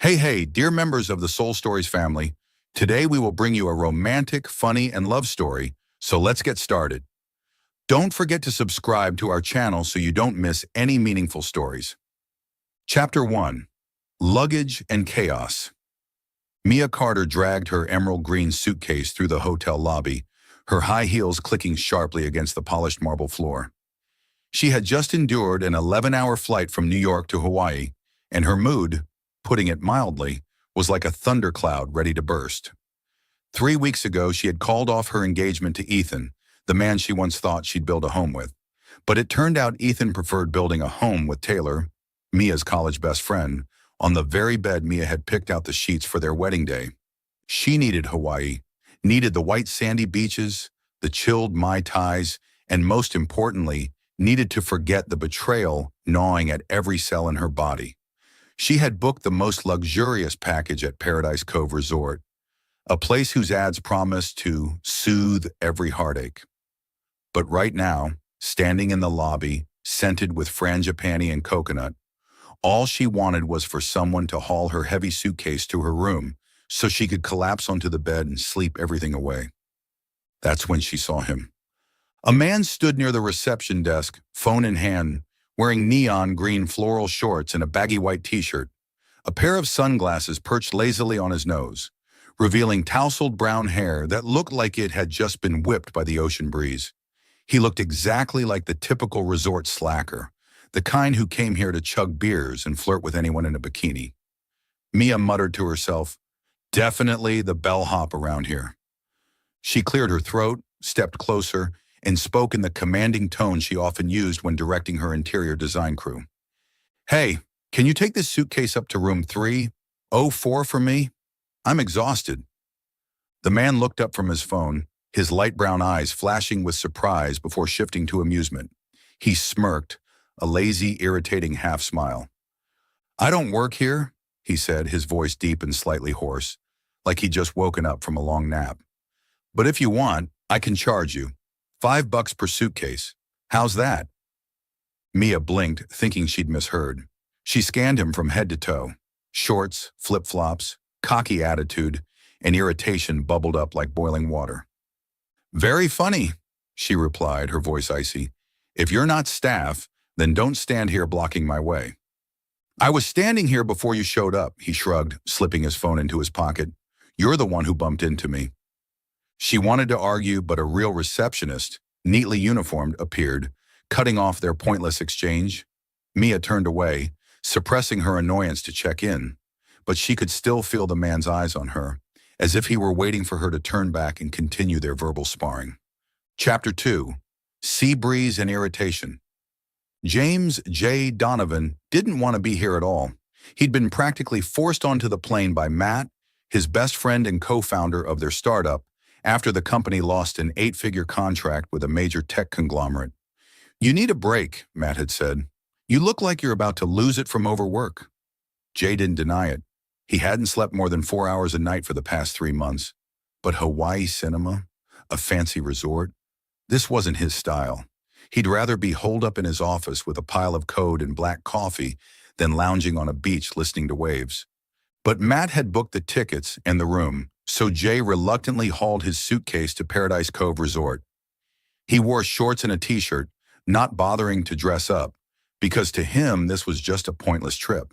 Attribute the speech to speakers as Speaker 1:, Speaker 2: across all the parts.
Speaker 1: Hey, dear members of the Soul Stories family. Today we will bring you a romantic, funny, and love story, so let's get started. Don't forget to subscribe to our channel so you don't miss any meaningful stories. Chapter 1. Luggage and Chaos. Mia Carter dragged her emerald green suitcase through the hotel lobby, her high heels clicking sharply against the polished marble floor. She had just endured an 11-hour flight from New York to Hawaii, and her mood, putting it mildly, was like a thundercloud ready to burst. 3 weeks ago, she had called off her engagement to Ethan, the man she once thought she'd build a home with. But it turned out Ethan preferred building a home with Taylor, Mia's college best friend, on the very bed Mia had picked out the sheets for their wedding day. She needed Hawaii, needed the white sandy beaches, the chilled Mai Tais, and most importantly, needed to forget the betrayal gnawing at every cell in her body. She had booked the most luxurious package at Paradise Cove Resort, a place whose ads promised to soothe every heartache. But right now, standing in the lobby, scented with frangipani and coconut, all she wanted was for someone to haul her heavy suitcase to her room so she could collapse onto the bed and sleep everything away. That's when she saw him. A man stood near the reception desk, phone in hand, wearing neon green floral shorts and a baggy white t-shirt. A pair of sunglasses perched lazily on his nose, revealing tousled brown hair that looked like it had just been whipped by the ocean breeze. He looked exactly like the typical resort slacker, the kind who came here to chug beers and flirt with anyone in a bikini. Mia muttered to herself, "Definitely the bellhop around here." She cleared her throat, stepped closer, and spoke in the commanding tone she often used when directing her interior design crew. "Hey, can you take this suitcase up to room 304 for me? I'm exhausted." The man looked up from his phone, his light brown eyes flashing with surprise before shifting to amusement. He smirked, a lazy, irritating half-smile. "I don't work here," he said, his voice deep and slightly hoarse, like he'd just woken up from a long nap. "But if you want, I can charge you. $5 per suitcase. How's that?" Mia blinked, thinking she'd misheard. She scanned him from head to toe. Shorts, flip-flops, cocky attitude, and irritation bubbled up like boiling water. "Very funny," she replied, her voice icy. "If you're not staff, then don't stand here blocking my way." "I was standing here before you showed up," he shrugged, slipping his phone into his pocket. "You're the one who bumped into me." She wanted to argue, but a real receptionist, neatly uniformed, appeared, cutting off their pointless exchange. Mia turned away, suppressing her annoyance to check in, but she could still feel the man's eyes on her, as if he were waiting for her to turn back and continue their verbal sparring. Chapter 2. Sea Breeze and Irritation. James J. Donovan didn't want to be here at all. He'd been practically forced onto the plane by Matt, his best friend and co-founder of their startup, after the company lost an 8-figure contract with a major tech conglomerate. "You need a break," Matt had said. "You look like you're about to lose it from overwork." Jay didn't deny it. He hadn't slept more than 4 hours a night for the past 3 months. But Hawaii cinema, a fancy resort, this wasn't his style. He'd rather be holed up in his office with a pile of code and black coffee than lounging on a beach listening to waves. But Matt had booked the tickets and the room, so Jay reluctantly hauled his suitcase to Paradise Cove Resort. He wore shorts and a t-shirt, not bothering to dress up, because to him this was just a pointless trip.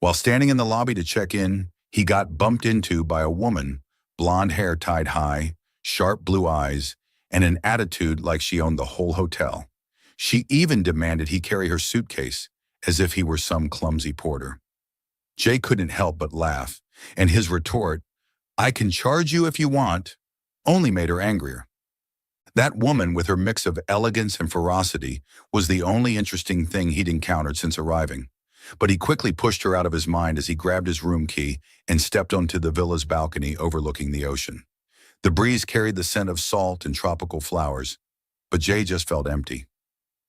Speaker 1: While standing in the lobby to check in, he got bumped into by a woman, blonde hair tied high, sharp blue eyes, and an attitude like she owned the whole hotel. She even demanded he carry her suitcase, as if he were some clumsy porter. Jay couldn't help but laugh, and his retort, "I can charge you if you want," only made her angrier. That woman, with her mix of elegance and ferocity, was the only interesting thing he'd encountered since arriving. But he quickly pushed her out of his mind as he grabbed his room key and stepped onto the villa's balcony overlooking the ocean. The breeze carried the scent of salt and tropical flowers, but Jay just felt empty.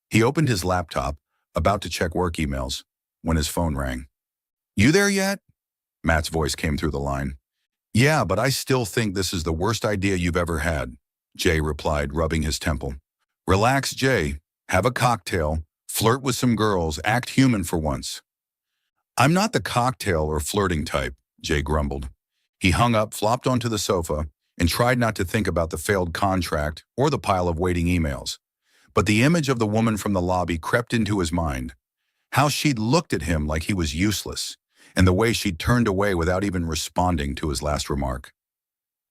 Speaker 1: He opened his laptop, about to check work emails, when his phone rang. "You there yet?" Matt's voice came through the line. "Yeah, but I still think this is the worst idea you've ever had," Jay replied, rubbing his temple. "Relax, Jay. Have a cocktail, flirt with some girls, act human for once." I'm not the cocktail or flirting type, Jay grumbled. He hung up, flopped onto the sofa, and tried not to think about the failed contract or the pile of waiting emails. But the image of the woman from the lobby crept into his mind. How she'd looked at him like he was useless, and the way she'd turned away without even responding to his last remark.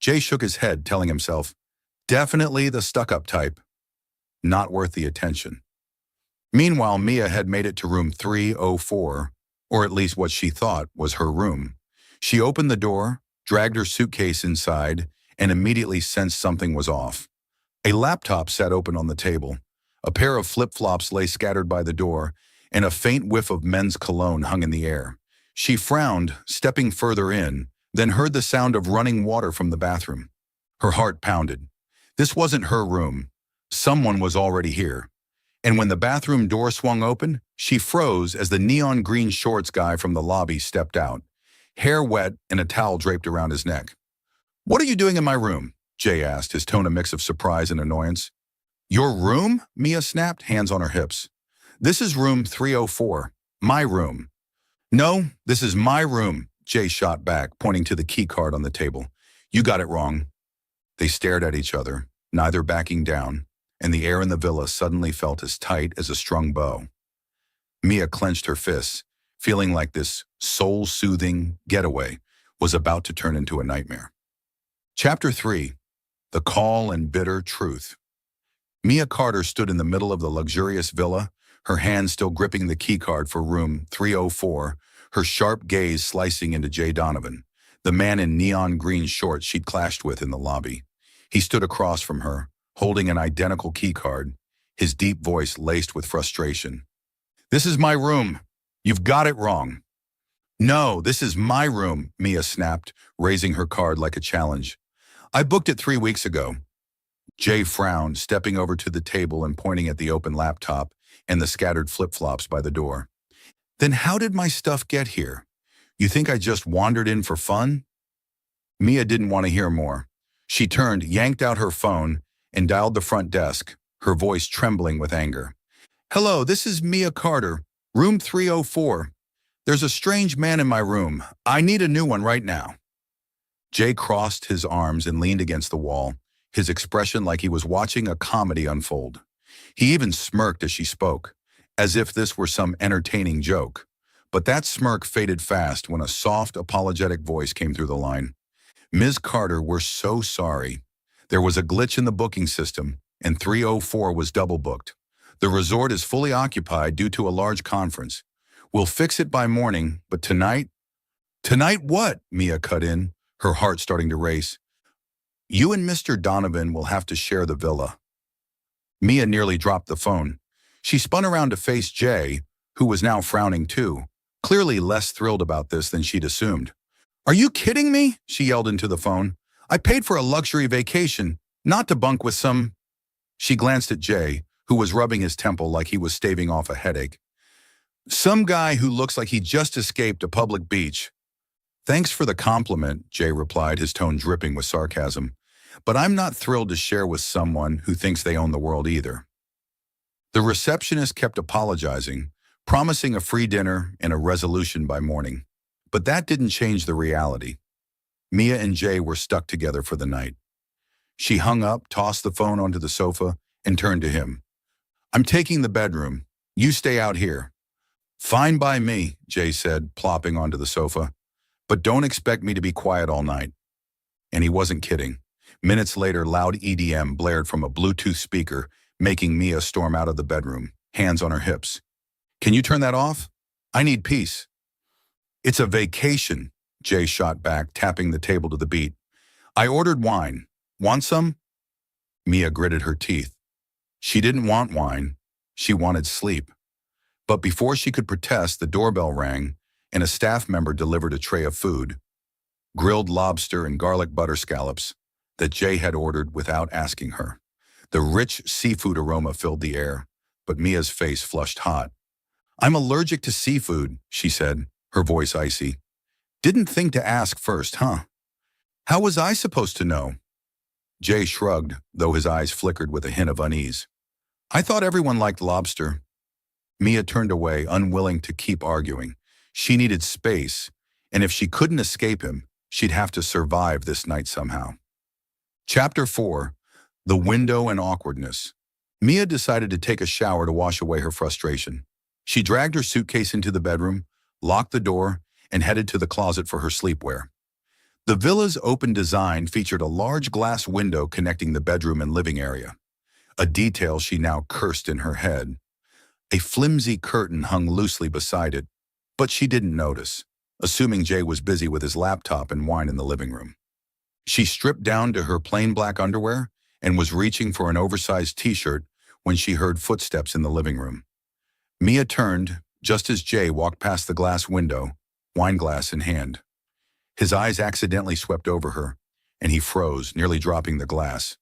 Speaker 1: Jay shook his head, telling himself, definitely the stuck-up type. Not worth the attention. Meanwhile, Mia had made it to room 304, or at least what she thought was her room. She opened the door, dragged her suitcase inside, and immediately sensed something was off. A laptop sat open on the table. A pair of flip-flops lay scattered by the door, and a faint whiff of men's cologne hung in the air. She frowned, stepping further in, then heard the sound of running water from the bathroom. Her heart pounded. This wasn't her room. Someone was already here. And when the bathroom door swung open, she froze as the neon green shorts guy from the lobby stepped out, hair wet and a towel draped around his neck. "What are you doing in my room?" Jay asked, his tone a mix of surprise and annoyance. "Your room?" Mia snapped, hands on her hips. "This is room 304. My room." "No, this is my room," Jay shot back, pointing to the key card on the table. "You got it wrong." They stared at each other, neither backing down, and the air in the villa suddenly felt as tight as a strung bow. Mia clenched her fists, feeling like this soul-soothing getaway was about to turn into a nightmare. Chapter 3. The Call and Bitter Truth. Mia Carter stood in the middle of the luxurious villa, her hand still gripping the keycard for room 304, her sharp gaze slicing into Jay Donovan, the man in neon green shorts she'd clashed with in the lobby. He stood across from her, holding an identical keycard, his deep voice laced with frustration. "This is my room. You've got it wrong." "No, this is my room," Mia snapped, raising her card like a challenge. "I booked it 3 weeks ago." Jay frowned, stepping over to the table and pointing at the open laptop and the scattered flip-flops by the door. "Then how did my stuff get here? You think I just wandered in for fun?" Mia didn't want to hear more. She turned, yanked out her phone, and dialed the front desk, her voice trembling with anger. "Hello, this is Mia Carter, room 304. There's a strange man in my room. I need a new one right now." Jay crossed his arms and leaned against the wall, his expression like he was watching a comedy unfold. He even smirked as she spoke, as if this were some entertaining joke. But that smirk faded fast when a soft, apologetic voice came through the line. "Ms. Carter, we're so sorry. There was a glitch in the booking system, and 304 was double booked. The resort is fully occupied due to a large conference. We'll fix it by morning, but tonight—" "Tonight what?" Mia cut in, her heart starting to race. "You and Mr. Donovan will have to share the villa." Mia nearly dropped the phone. She spun around to face Jay, who was now frowning too, clearly less thrilled about this than she'd assumed. "Are you kidding me?" she yelled into the phone. "I paid for a luxury vacation, not to bunk with some—" She glanced at Jay, who was rubbing his temple like he was staving off a headache. "Some guy who looks like he just escaped a public beach." "Thanks for the compliment," Jay replied, his tone dripping with sarcasm. "But I'm not thrilled to share with someone who thinks they own the world either." The receptionist kept apologizing, promising a free dinner and a resolution by morning. But that didn't change the reality. Mia and Jay were stuck together for the night. She hung up, tossed the phone onto the sofa, and turned to him. "I'm taking the bedroom. You stay out here." "Fine by me," Jay said, plopping onto the sofa. "But don't expect me to be quiet all night." And he wasn't kidding. Minutes later, loud EDM blared from a Bluetooth speaker, making Mia storm out of the bedroom, hands on her hips. "Can you turn that off? I need peace." "It's a vacation," Jay shot back, tapping the table to the beat. "I ordered wine. Want some?" Mia gritted her teeth. She didn't want wine. She wanted sleep. But before she could protest, the doorbell rang, and a staff member delivered a tray of food, grilled lobster and garlic butter scallops, that Jay had ordered without asking her. The rich seafood aroma filled the air, but Mia's face flushed hot. "I'm allergic to seafood," she said, her voice icy. "Didn't think to ask first, huh? How was I supposed to know?" Jay shrugged, though his eyes flickered with a hint of unease. "I thought everyone liked lobster." Mia turned away, unwilling to keep arguing. She needed space, and if she couldn't escape him, she'd have to survive this night somehow. Chapter 4. The Window and Awkwardness. Mia decided to take a shower to wash away her frustration. She dragged her suitcase into the bedroom, locked the door, and headed to the closet for her sleepwear. The villa's open design featured a large glass window connecting the bedroom and living area, a detail she now cursed in her head. A flimsy curtain hung loosely beside it, but she didn't notice, assuming Jay was busy with his laptop and wine in the living room. She stripped down to her plain black underwear and was reaching for an oversized t-shirt when she heard footsteps in the living room. Mia turned just as Jay walked past the glass window, wine glass in hand. His eyes accidentally swept over her, and he froze, nearly dropping the glass.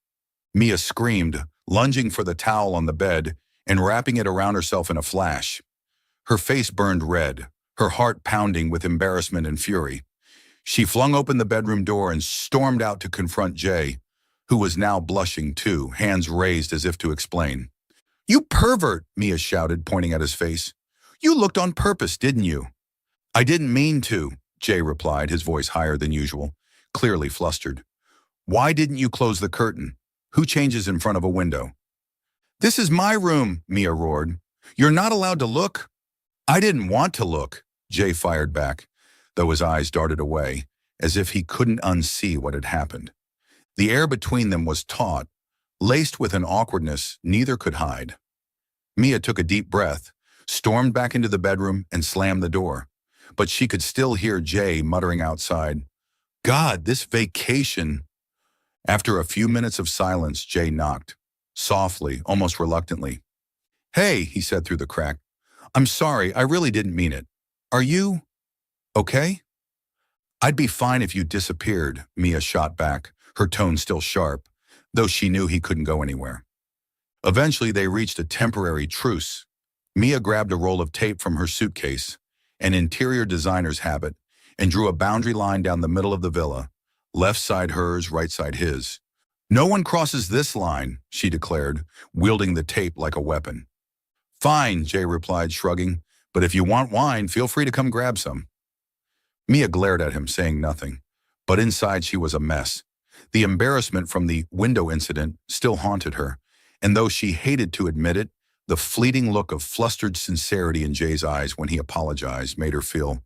Speaker 1: Mia screamed, lunging for the towel on the bed and wrapping it around herself in a flash. Her face burned red, her heart pounding with embarrassment and fury. She flung open the bedroom door and stormed out to confront Jay, who was now blushing too, hands raised as if to explain. "You pervert," Mia shouted, pointing at his face. "You looked on purpose, didn't you?" "I didn't mean to," Jay replied, his voice higher than usual, clearly flustered. "Why didn't you close the curtain? Who changes in front of a window?" "This is my room," Mia roared. "You're not allowed to look." "I didn't want to look," Jay fired back, though his eyes darted away, as if he couldn't unsee what had happened. The air between them was taut, laced with an awkwardness neither could hide. Mia took a deep breath, stormed back into the bedroom, and slammed the door. But she could still hear Jay muttering outside, "God, this vacation." After a few minutes of silence, Jay knocked, softly, almost reluctantly. "Hey," he said through the crack. "I'm sorry, I really didn't mean it. Are you okay?" "I'd be fine if you disappeared," Mia shot back, her tone still sharp, though she knew he couldn't go anywhere. Eventually, they reached a temporary truce. Mia grabbed a roll of tape from her suitcase, an interior designer's habit, and drew a boundary line down the middle of the villa, left side hers, right side his. "No one crosses this line," she declared, wielding the tape like a weapon. "Fine," Jay replied, shrugging, "but if you want wine, feel free to come grab some." Mia glared at him, saying nothing, but inside she was a mess. The embarrassment from the window incident still haunted her, and though she hated to admit it, the fleeting look of flustered sincerity in Jay's eyes when he apologized made her feel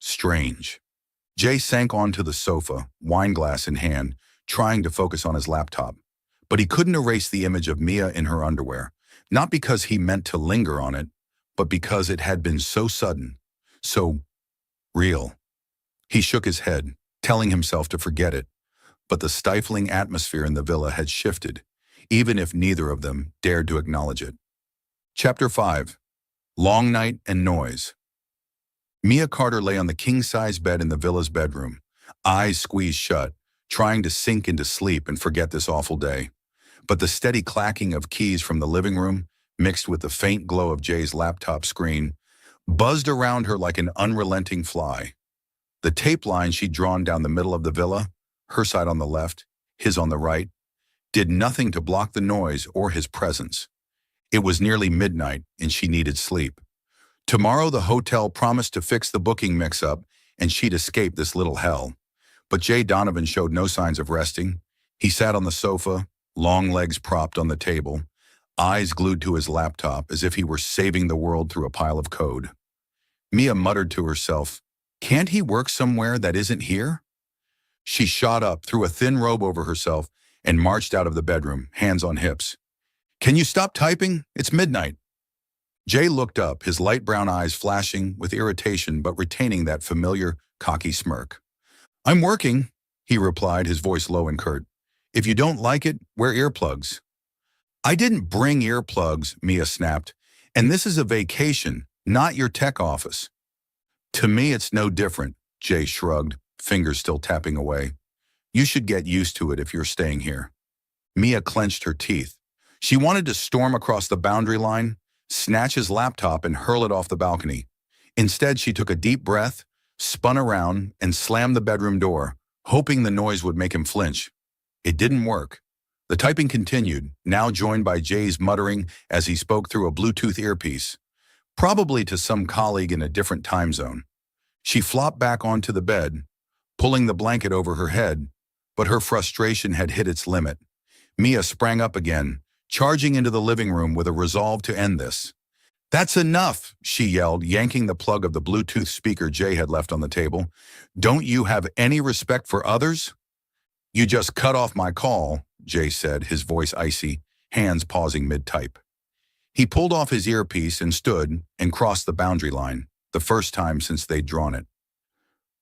Speaker 1: strange. Jay sank onto the sofa, wine glass in hand, trying to focus on his laptop. But he couldn't erase the image of Mia in her underwear, not because he meant to linger on it, but because it had been so sudden, so real. He shook his head, telling himself to forget it, but the stifling atmosphere in the villa had shifted, even if neither of them dared to acknowledge it. Chapter 5. Long Night and Noise. Mia Carter lay on the king-size bed in the villa's bedroom, eyes squeezed shut, trying to sink into sleep and forget this awful day. But the steady clacking of keys from the living room, mixed with the faint glow of Jay's laptop screen, buzzed around her like an unrelenting fly. The tape line she'd drawn down the middle of the villa, her side on the left, his on the right, did nothing to block the noise or his presence. It was nearly midnight, and she needed sleep. Tomorrow the hotel promised to fix the booking mix-up, and she'd escape this little hell. But Jay Donovan showed no signs of resting. He sat on the sofa, long legs propped on the table, eyes glued to his laptop as if he were saving the world through a pile of code. Mia muttered to herself, "Can't he work somewhere that isn't here?" She shot up, threw a thin robe over herself, and marched out of the bedroom, hands on hips. "Can you stop typing? It's midnight." Jay looked up, his light brown eyes flashing with irritation but retaining that familiar, cocky smirk. "I'm working," he replied, his voice low and curt. "If you don't like it, wear earplugs." "I didn't bring earplugs," Mia snapped, "and this is a vacation, not your tech office." "To me, it's no different," Jay shrugged, fingers still tapping away. "You should get used to it if you're staying here." Mia clenched her teeth. She wanted to storm across the boundary line, snatch his laptop, and hurl it off the balcony. Instead, she took a deep breath, spun around, and slammed the bedroom door, hoping the noise would make him flinch. It didn't work. The typing continued, now joined by Jay's muttering as he spoke through a Bluetooth earpiece, probably to some colleague in a different time zone. She flopped back onto the bed, pulling the blanket over her head, but her frustration had hit its limit. Mia sprang up again, charging into the living room with a resolve to end this. "That's enough," she yelled, yanking the plug of the Bluetooth speaker Jay had left on the table. "Don't you have any respect for others?" "You just cut off my call," Jay said, his voice icy, hands pausing mid-type. He pulled off his earpiece and stood and crossed the boundary line, the first time since they'd drawn it.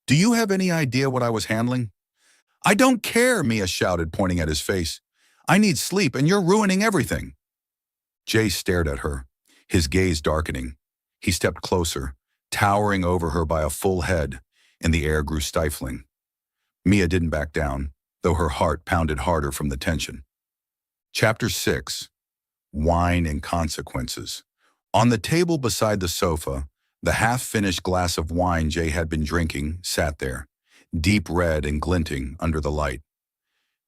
Speaker 1: "Do you have any idea what I was handling?" "I don't care," Mia shouted, pointing at his face. "I need sleep and you're ruining everything." Jay stared at her, his gaze darkening. He stepped closer, towering over her by a full head, and the air grew stifling. Mia didn't back down, though her heart pounded harder from the tension. Chapter 6. Wine and Consequences. On the table beside the sofa, the half-finished glass of wine Jay had been drinking sat there, deep red and glinting under the light.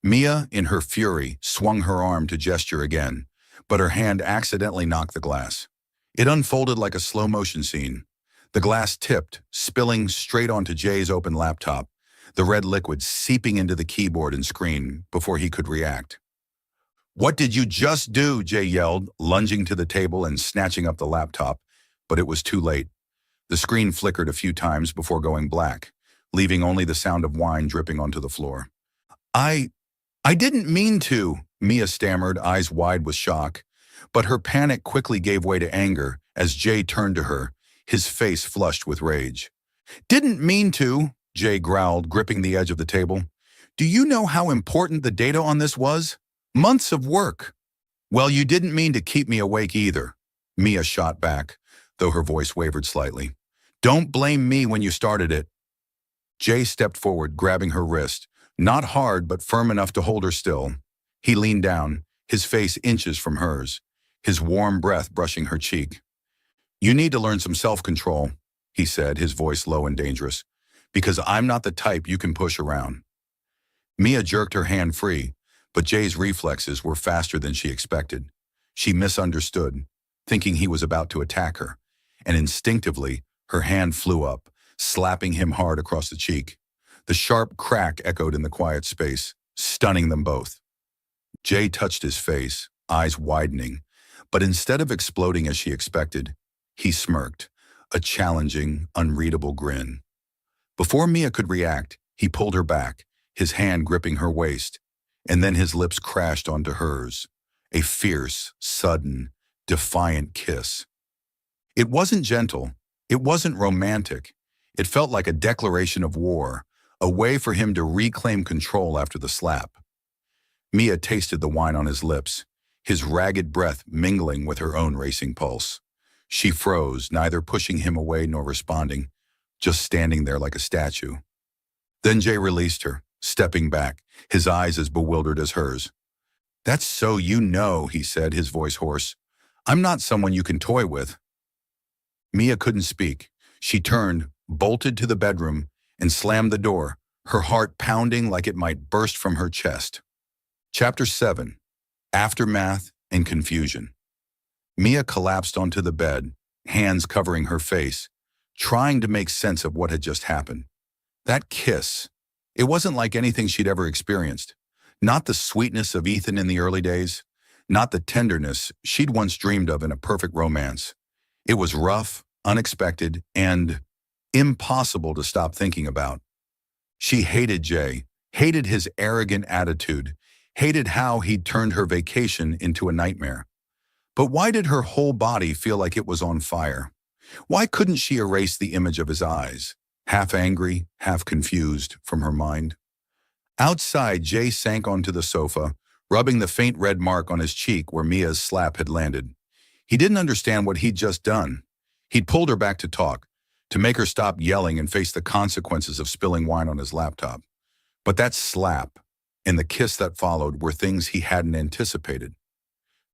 Speaker 1: Mia, in her fury, swung her arm to gesture again, but her hand accidentally knocked the glass. It unfolded like a slow-motion scene. The glass tipped, spilling straight onto Jay's open laptop, the red liquid seeping into the keyboard and screen before he could react. "What did you just do?" Jay yelled, lunging to the table and snatching up the laptop, but it was too late. The screen flickered a few times before going black, leaving only the sound of wine dripping onto the floor. I didn't mean to," Mia stammered, eyes wide with shock, but her panic quickly gave way to anger as Jay turned to her, his face flushed with rage. "Didn't mean to," Jay growled, gripping the edge of the table. "Do you know how important the data on this was? Months of work." "Well, you didn't mean to keep me awake either," Mia shot back, though her voice wavered slightly. "Don't blame me when you started it." Jay stepped forward, grabbing her wrist, not hard but firm enough to hold her still. He leaned down, his face inches from hers, his warm breath brushing her cheek. "You need to learn some self-control," he said, his voice low and dangerous, "because I'm not the type you can push around." Mia jerked her hand free, but Jay's reflexes were faster than she expected. She misunderstood, thinking he was about to attack her, and instinctively, her hand flew up, slapping him hard across the cheek. The sharp crack echoed in the quiet space, stunning them both. Jay touched his face, eyes widening, but instead of exploding as she expected, he smirked, a challenging, unreadable grin. Before Mia could react, he pulled her back, his hand gripping her waist, and then his lips crashed onto hers, a fierce, sudden, defiant kiss. It wasn't gentle, it wasn't romantic, it felt like a declaration of war, a way for him to reclaim control after the slap. Mia tasted the wine on his lips, his ragged breath mingling with her own racing pulse. She froze, neither pushing him away nor responding, just standing there like a statue. Then Jay released her, stepping back, his eyes as bewildered as hers. "That's so you know," he said, his voice hoarse. "I'm not someone you can toy with." Mia couldn't speak. She turned, bolted to the bedroom, and slammed the door, her heart pounding like it might burst from her chest. Chapter 7. Aftermath and Confusion. Mia collapsed onto the bed, hands covering her face, trying to make sense of what had just happened. That kiss. It wasn't like anything she'd ever experienced. Not the sweetness of Ethan in the early days, not the tenderness she'd once dreamed of in a perfect romance. It was rough, unexpected, and impossible to stop thinking about. She hated Jay, hated his arrogant attitude, hated how he'd turned her vacation into a nightmare. But why did her whole body feel like it was on fire? Why couldn't she erase the image of his eyes, half angry, half confused, from her mind? Outside, Jay sank onto the sofa, rubbing the faint red mark on his cheek where Mia's slap had landed. He didn't understand what he'd just done. He'd pulled her back to talk, to make her stop yelling and face the consequences of spilling wine on his laptop. But that slap and the kiss that followed were things he hadn't anticipated.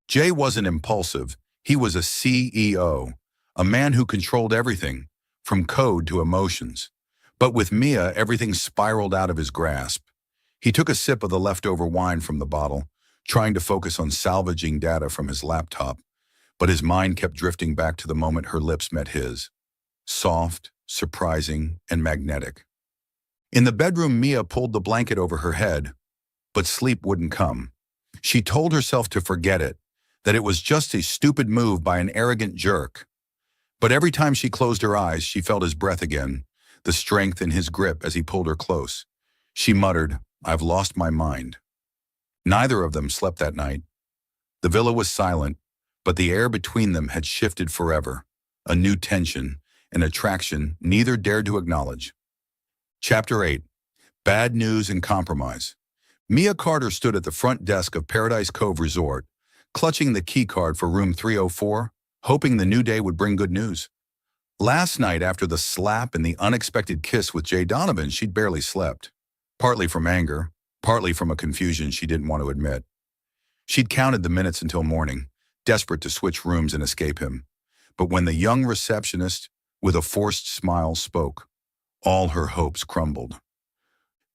Speaker 1: Jay wasn't impulsive. He was a CEO, a man who controlled everything, from code to emotions. But with Mia, everything spiraled out of his grasp. He took a sip of the leftover wine from the bottle, trying to focus on salvaging data from his laptop, but his mind kept drifting back to the moment her lips met his. Soft, surprising, and magnetic. In the bedroom, Mia pulled the blanket over her head, but sleep wouldn't come. She told herself to forget it, that it was just a stupid move by an arrogant jerk. But every time she closed her eyes, she felt his breath again, the strength in his grip as he pulled her close. She muttered, "I've lost my mind." Neither of them slept that night. The villa was silent, but the air between them had shifted forever, a new tension, an attraction neither dared to acknowledge. Chapter 8. Bad News and Compromise. Mia Carter stood at the front desk of Paradise Cove Resort, clutching the key card for room 304, hoping the new day would bring good news. Last night, after the slap and the unexpected kiss with Jay Donovan, she'd barely slept, partly from anger, partly from a confusion she didn't want to admit. She'd counted the minutes until morning, desperate to switch rooms and escape him. But when the young receptionist, with a forced smile, spoke, all her hopes crumbled.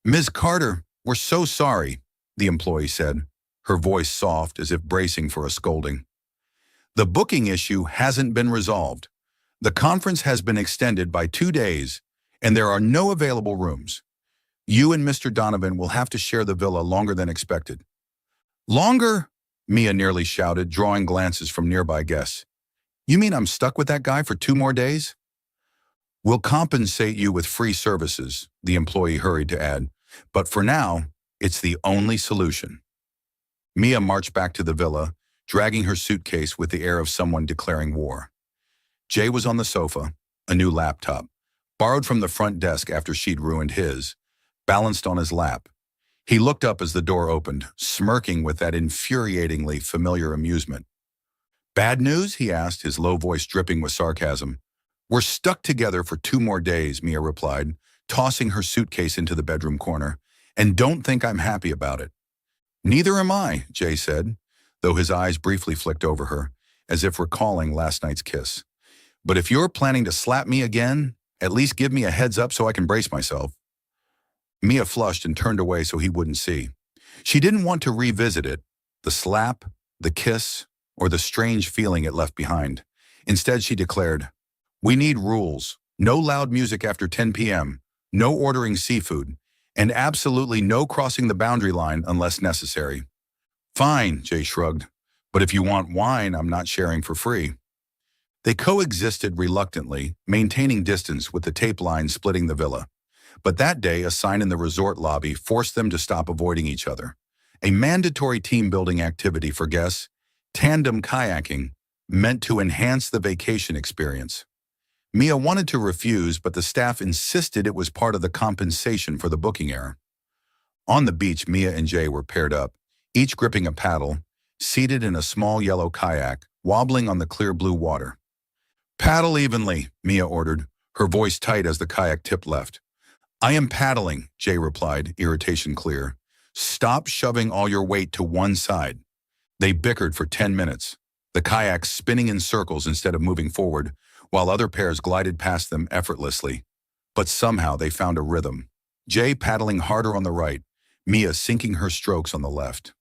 Speaker 1: "Ms. Carter, we're so sorry," the employee said, her voice soft as if bracing for a scolding. "The booking issue hasn't been resolved. The conference has been extended by 2 days, and there are no available rooms. You and Mr. Donovan will have to share the villa longer than expected." "Longer?" Mia nearly shouted, drawing glances from nearby guests. "You mean I'm stuck with that guy for 2 more days?" "We'll compensate you with free services," the employee hurried to add. "But for now, it's the only solution." Mia marched back to the villa, dragging her suitcase with the air of someone declaring war. Jay was on the sofa, a new laptop, borrowed from the front desk after she'd ruined his, balanced on his lap. He looked up as the door opened, smirking with that infuriatingly familiar amusement. "Bad news?" he asked, his low voice dripping with sarcasm. "We're stuck together for 2 more days," Mia replied, tossing her suitcase into the bedroom corner. "And don't think I'm happy about it." "Neither am I," Jay said, though his eyes briefly flicked over her, as if recalling last night's kiss. "But if you're planning to slap me again, at least give me a heads up so I can brace myself." Mia flushed and turned away so he wouldn't see. She didn't want to revisit it, the slap, the kiss, or the strange feeling it left behind. Instead, she declared, "We need rules. No loud music after 10 p.m., no ordering seafood, and absolutely no crossing the boundary line unless necessary." "Fine," Jay shrugged, "but if you want wine, I'm not sharing for free." They coexisted reluctantly, maintaining distance with the tape line splitting the villa. But that day, a sign in the resort lobby forced them to stop avoiding each other. A mandatory team-building activity for guests, tandem kayaking, meant to enhance the vacation experience. Mia wanted to refuse, but the staff insisted it was part of the compensation for the booking error. On the beach, Mia and Jay were paired up, each gripping a paddle, seated in a small yellow kayak, wobbling on the clear blue water. "Paddle evenly," Mia ordered, her voice tight as the kayak tipped left. "I am paddling," Jay replied, irritation clear. "Stop shoving all your weight to one side." They bickered for 10 minutes, the kayaks spinning in circles instead of moving forward, while other pairs glided past them effortlessly. But somehow they found a rhythm. Jay paddling harder on the right, Mia sinking her strokes on the left.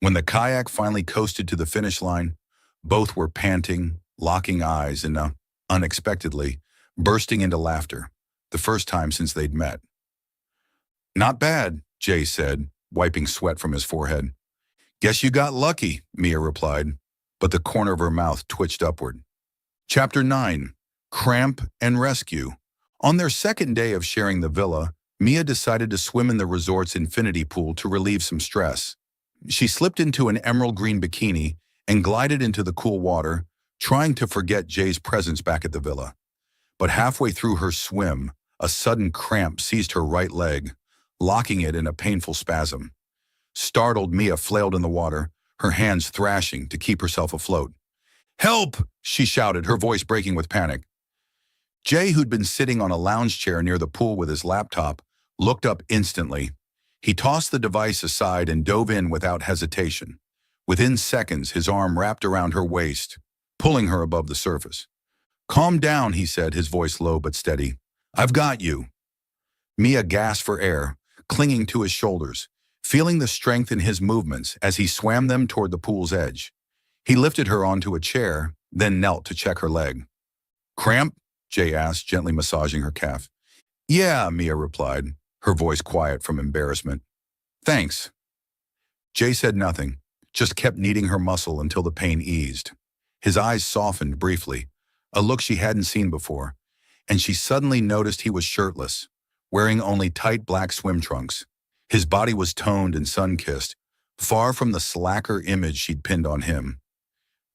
Speaker 1: When the kayak finally coasted to the finish line, both were panting, locking eyes, and unexpectedly, bursting into laughter, the first time since they'd met. "Not bad," Jay said, wiping sweat from his forehead. "Guess you got lucky," Mia replied, but the corner of her mouth twitched upward. Chapter 9. Cramp and Rescue. On their second day of sharing the villa, Mia decided to swim in the resort's infinity pool to relieve some stress. She slipped into an emerald green bikini and glided into the cool water, trying to forget Jay's presence back at the villa. But halfway through her swim, a sudden cramp seized her right leg, locking it in a painful spasm. Startled, Mia flailed in the water, her hands thrashing to keep herself afloat. "Help!" she shouted, her voice breaking with panic. Jay, who'd been sitting on a lounge chair near the pool with his laptop, looked up instantly. He tossed the device aside and dove in without hesitation. Within seconds, his arm wrapped around her waist, pulling her above the surface. "Calm down," he said, his voice low but steady. "I've got you." Mia gasped for air, clinging to his shoulders, feeling the strength in his movements as he swam them toward the pool's edge. He lifted her onto a chair, then knelt to check her leg. "Cramp?" Jay asked, gently massaging her calf. Yeah, Mia replied, her voice quiet from embarrassment. Thanks. Jay said nothing, just kept kneading her muscle until the pain eased. His eyes softened briefly, a look she hadn't seen before, and she suddenly noticed he was shirtless, wearing only tight black swim trunks. His body was toned and sun-kissed, far from the slacker image she'd pinned on him.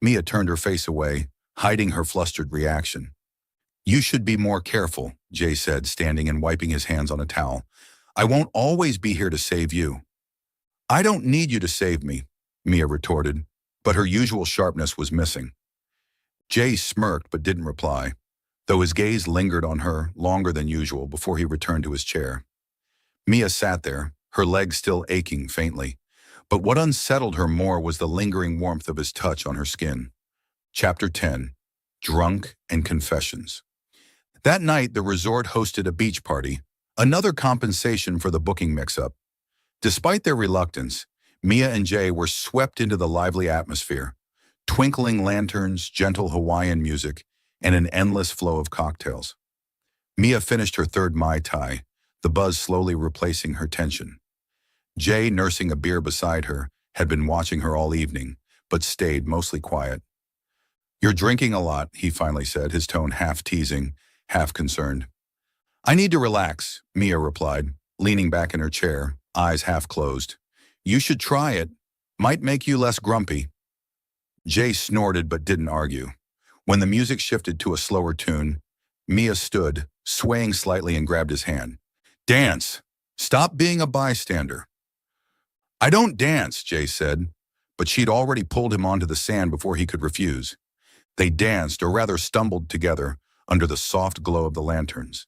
Speaker 1: Mia turned her face away, hiding her flustered reaction. You should be more careful, Jay said, standing and wiping his hands on a towel. I won't always be here to save you. I don't need you to save me, Mia retorted, but her usual sharpness was missing. Jay smirked but didn't reply, though his gaze lingered on her longer than usual before he returned to his chair. Mia sat there, her legs still aching faintly, but what unsettled her more was the lingering warmth of his touch on her skin. Chapter 10. Drunk and Confessions. That night, the resort hosted a beach party, another compensation for the booking mix-up. Despite their reluctance, Mia and Jay were swept into the lively atmosphere, twinkling lanterns, gentle Hawaiian music, and an endless flow of cocktails. Mia finished her third Mai Tai, the buzz slowly replacing her tension. Jay, nursing a beer beside her, had been watching her all evening, but stayed mostly quiet. You're drinking a lot, he finally said, his tone half teasing, half concerned. I need to relax, Mia replied, leaning back in her chair, eyes half closed. You should try it. Might make you less grumpy. Jay snorted but didn't argue. When the music shifted to a slower tune, Mia stood, swaying slightly, and grabbed his hand. Dance! Stop being a bystander. I don't dance, Jay said, but she'd already pulled him onto the sand before he could refuse. They danced, or rather stumbled together, under the soft glow of the lanterns.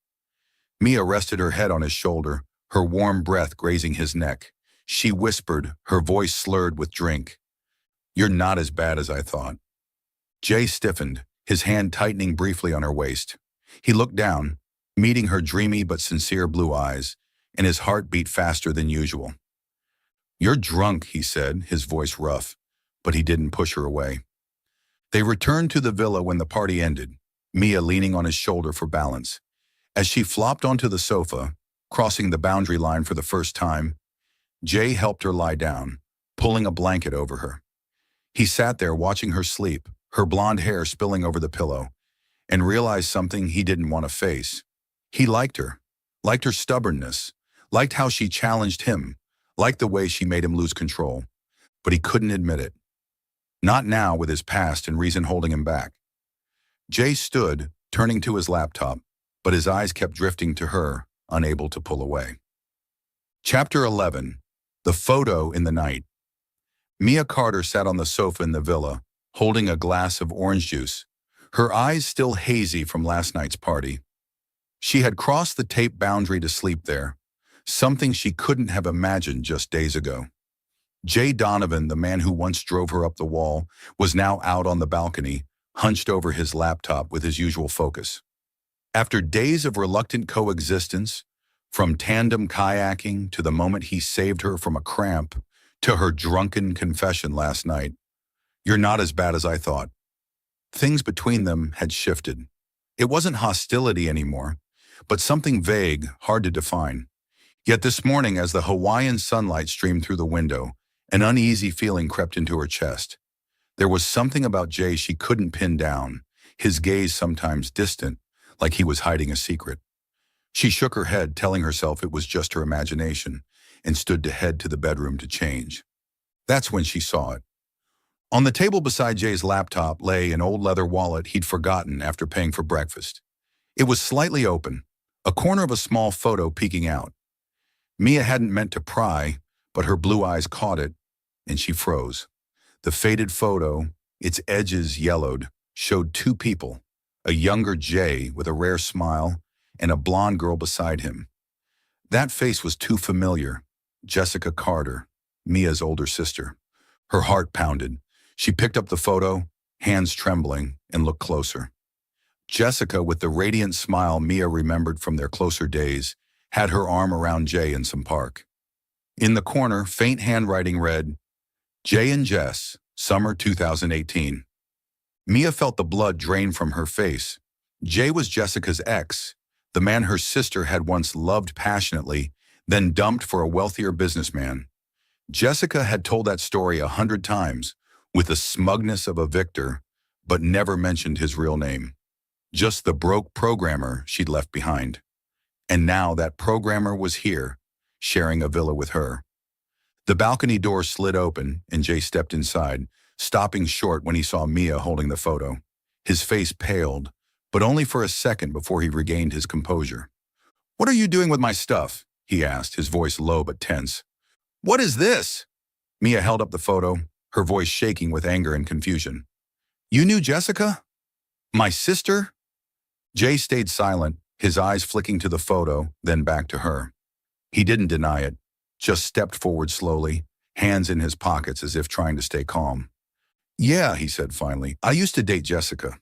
Speaker 1: Mia rested her head on his shoulder, her warm breath grazing his neck. She whispered, her voice slurred with drink. You're not as bad as I thought. Jay stiffened, his hand tightening briefly on her waist. He looked down, meeting her dreamy but sincere blue eyes, and his heart beat faster than usual. You're drunk, he said, his voice rough, but he didn't push her away. They returned to the villa when the party ended, Mia leaning on his shoulder for balance. As she flopped onto the sofa, crossing the boundary line for the first time, Jay helped her lie down, pulling a blanket over her. He sat there watching her sleep, her blonde hair spilling over the pillow, and realized something he didn't want to face. He liked her stubbornness, liked how she challenged him, liked the way she made him lose control, but he couldn't admit it. Not now, with his past and reason holding him back. Jay stood, turning to his laptop, but his eyes kept drifting to her, unable to pull away. Chapter 11. The Photo in the Night. Mia Carter sat on the sofa in the villa, holding a glass of orange juice, her eyes still hazy from last night's party. She had crossed the tape boundary to sleep there, something she couldn't have imagined just days ago. Jay Donovan, the man who once drove her up the wall, was now out on the balcony, hunched over his laptop with his usual focus. After days of reluctant coexistence, from tandem kayaking to the moment he saved her from a cramp, to her drunken confession last night, you're not as bad as I thought. Things between them had shifted. It wasn't hostility anymore, but something vague, hard to define. Yet this morning, as the Hawaiian sunlight streamed through the window, an uneasy feeling crept into her chest. There was something about Jay she couldn't pin down, his gaze sometimes distant, like he was hiding a secret. She shook her head, telling herself it was just her imagination, and stood to head to the bedroom to change. That's when she saw it. On the table beside Jay's laptop lay an old leather wallet he'd forgotten after paying for breakfast. It was slightly open, a corner of a small photo peeking out. Mia hadn't meant to pry, but her blue eyes caught it, and she froze. The faded photo, its edges yellowed, showed two people, a younger Jay with a rare smile and a blonde girl beside him. That face was too familiar. Jessica Carter, Mia's older sister. Her heart pounded. She picked up the photo, hands trembling, and looked closer. Jessica, with the radiant smile Mia remembered from their closer days, had her arm around Jay in some park. In the corner, faint handwriting read, Jay and Jess, Summer 2018. Mia felt the blood drain from her face, Jay was Jessica's ex, the man her sister had once loved passionately, then dumped for a wealthier businessman. Jessica had told that story 100 times, with the smugness of a victor, but never mentioned his real name. Just the broke programmer she'd left behind. And now that programmer was here, sharing a villa with her. The balcony door slid open, and Jay stepped inside, stopping short when he saw Mia holding the photo. His face paled, but only for a second before he regained his composure. "What are you doing with my stuff?" he asked, his voice low but tense. "What is this?" Mia held up the photo, her voice shaking with anger and confusion. "You knew Jessica? My sister?" Jay stayed silent, his eyes flicking to the photo, then back to her. He didn't deny it, just stepped forward slowly, hands in his pockets as if trying to stay calm. "Yeah," he said finally, "I used to date Jessica."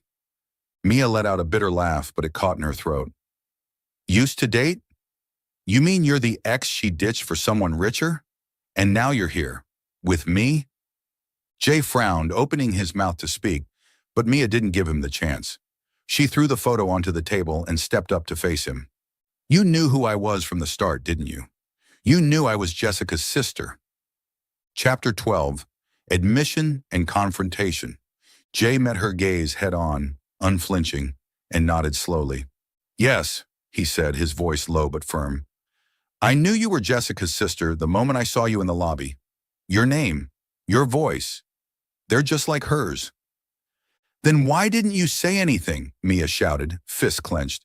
Speaker 1: Mia let out a bitter laugh, but it caught in her throat. "Used to date? You mean you're the ex she ditched for someone richer? And now you're here, with me?" Jay frowned, opening his mouth to speak, but Mia didn't give him the chance. She threw the photo onto the table and stepped up to face him. "You knew who I was from the start, didn't you? You knew I was Jessica's sister." Chapter 12, Admission and Confrontation. Jay met her gaze head-on, unflinching, and nodded slowly. "Yes," he said, his voice low but firm. "I knew you were Jessica's sister the moment I saw you in the lobby. Your name, your voice, they're just like hers." "Then why didn't you say anything?" Mia shouted, fists clenched.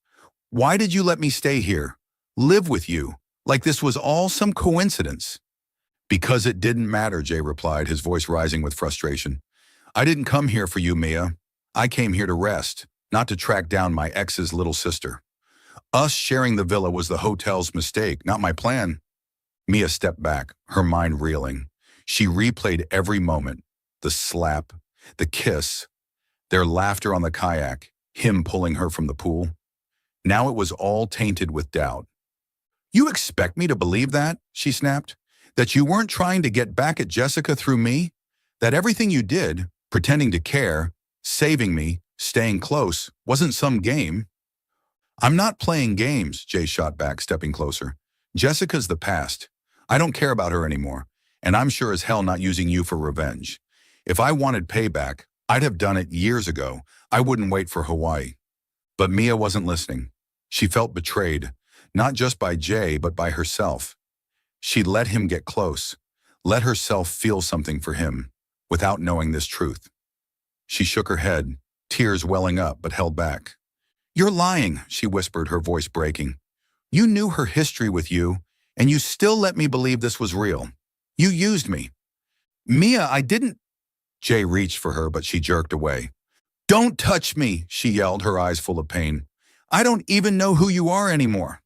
Speaker 1: "Why did you let me stay here, live with you, like this was all some coincidence?" "Because it didn't matter," Jay replied, his voice rising with frustration. "I didn't come here for you, Mia. I came here to rest, not to track down my ex's little sister. Us sharing the villa was the hotel's mistake, not my plan." Mia stepped back, her mind reeling. She replayed every moment, the slap, the kiss, their laughter on the kayak, him pulling her from the pool. Now it was all tainted with doubt. "You expect me to believe that?" she snapped. "That you weren't trying to get back at Jessica through me? That everything you did, pretending to care, saving me, staying close, wasn't some game?" "I'm not playing games," Jay shot back, stepping closer. "Jessica's the past. I don't care about her anymore, and I'm sure as hell not using you for revenge. If I wanted payback, I'd have done it years ago. I wouldn't wait for Hawaii." But Mia wasn't listening. She felt betrayed, not just by Jay, but by herself. She'd let him get close, let herself feel something for him, without knowing this truth. She shook her head, tears welling up but held back. "You're lying," she whispered, her voice breaking. "You knew her history with you, and you still let me believe this was real. You used me." "Mia, I didn't—" Jay reached for her, but she jerked away. "Don't touch me," she yelled, her eyes full of pain. "I don't even know who you are anymore."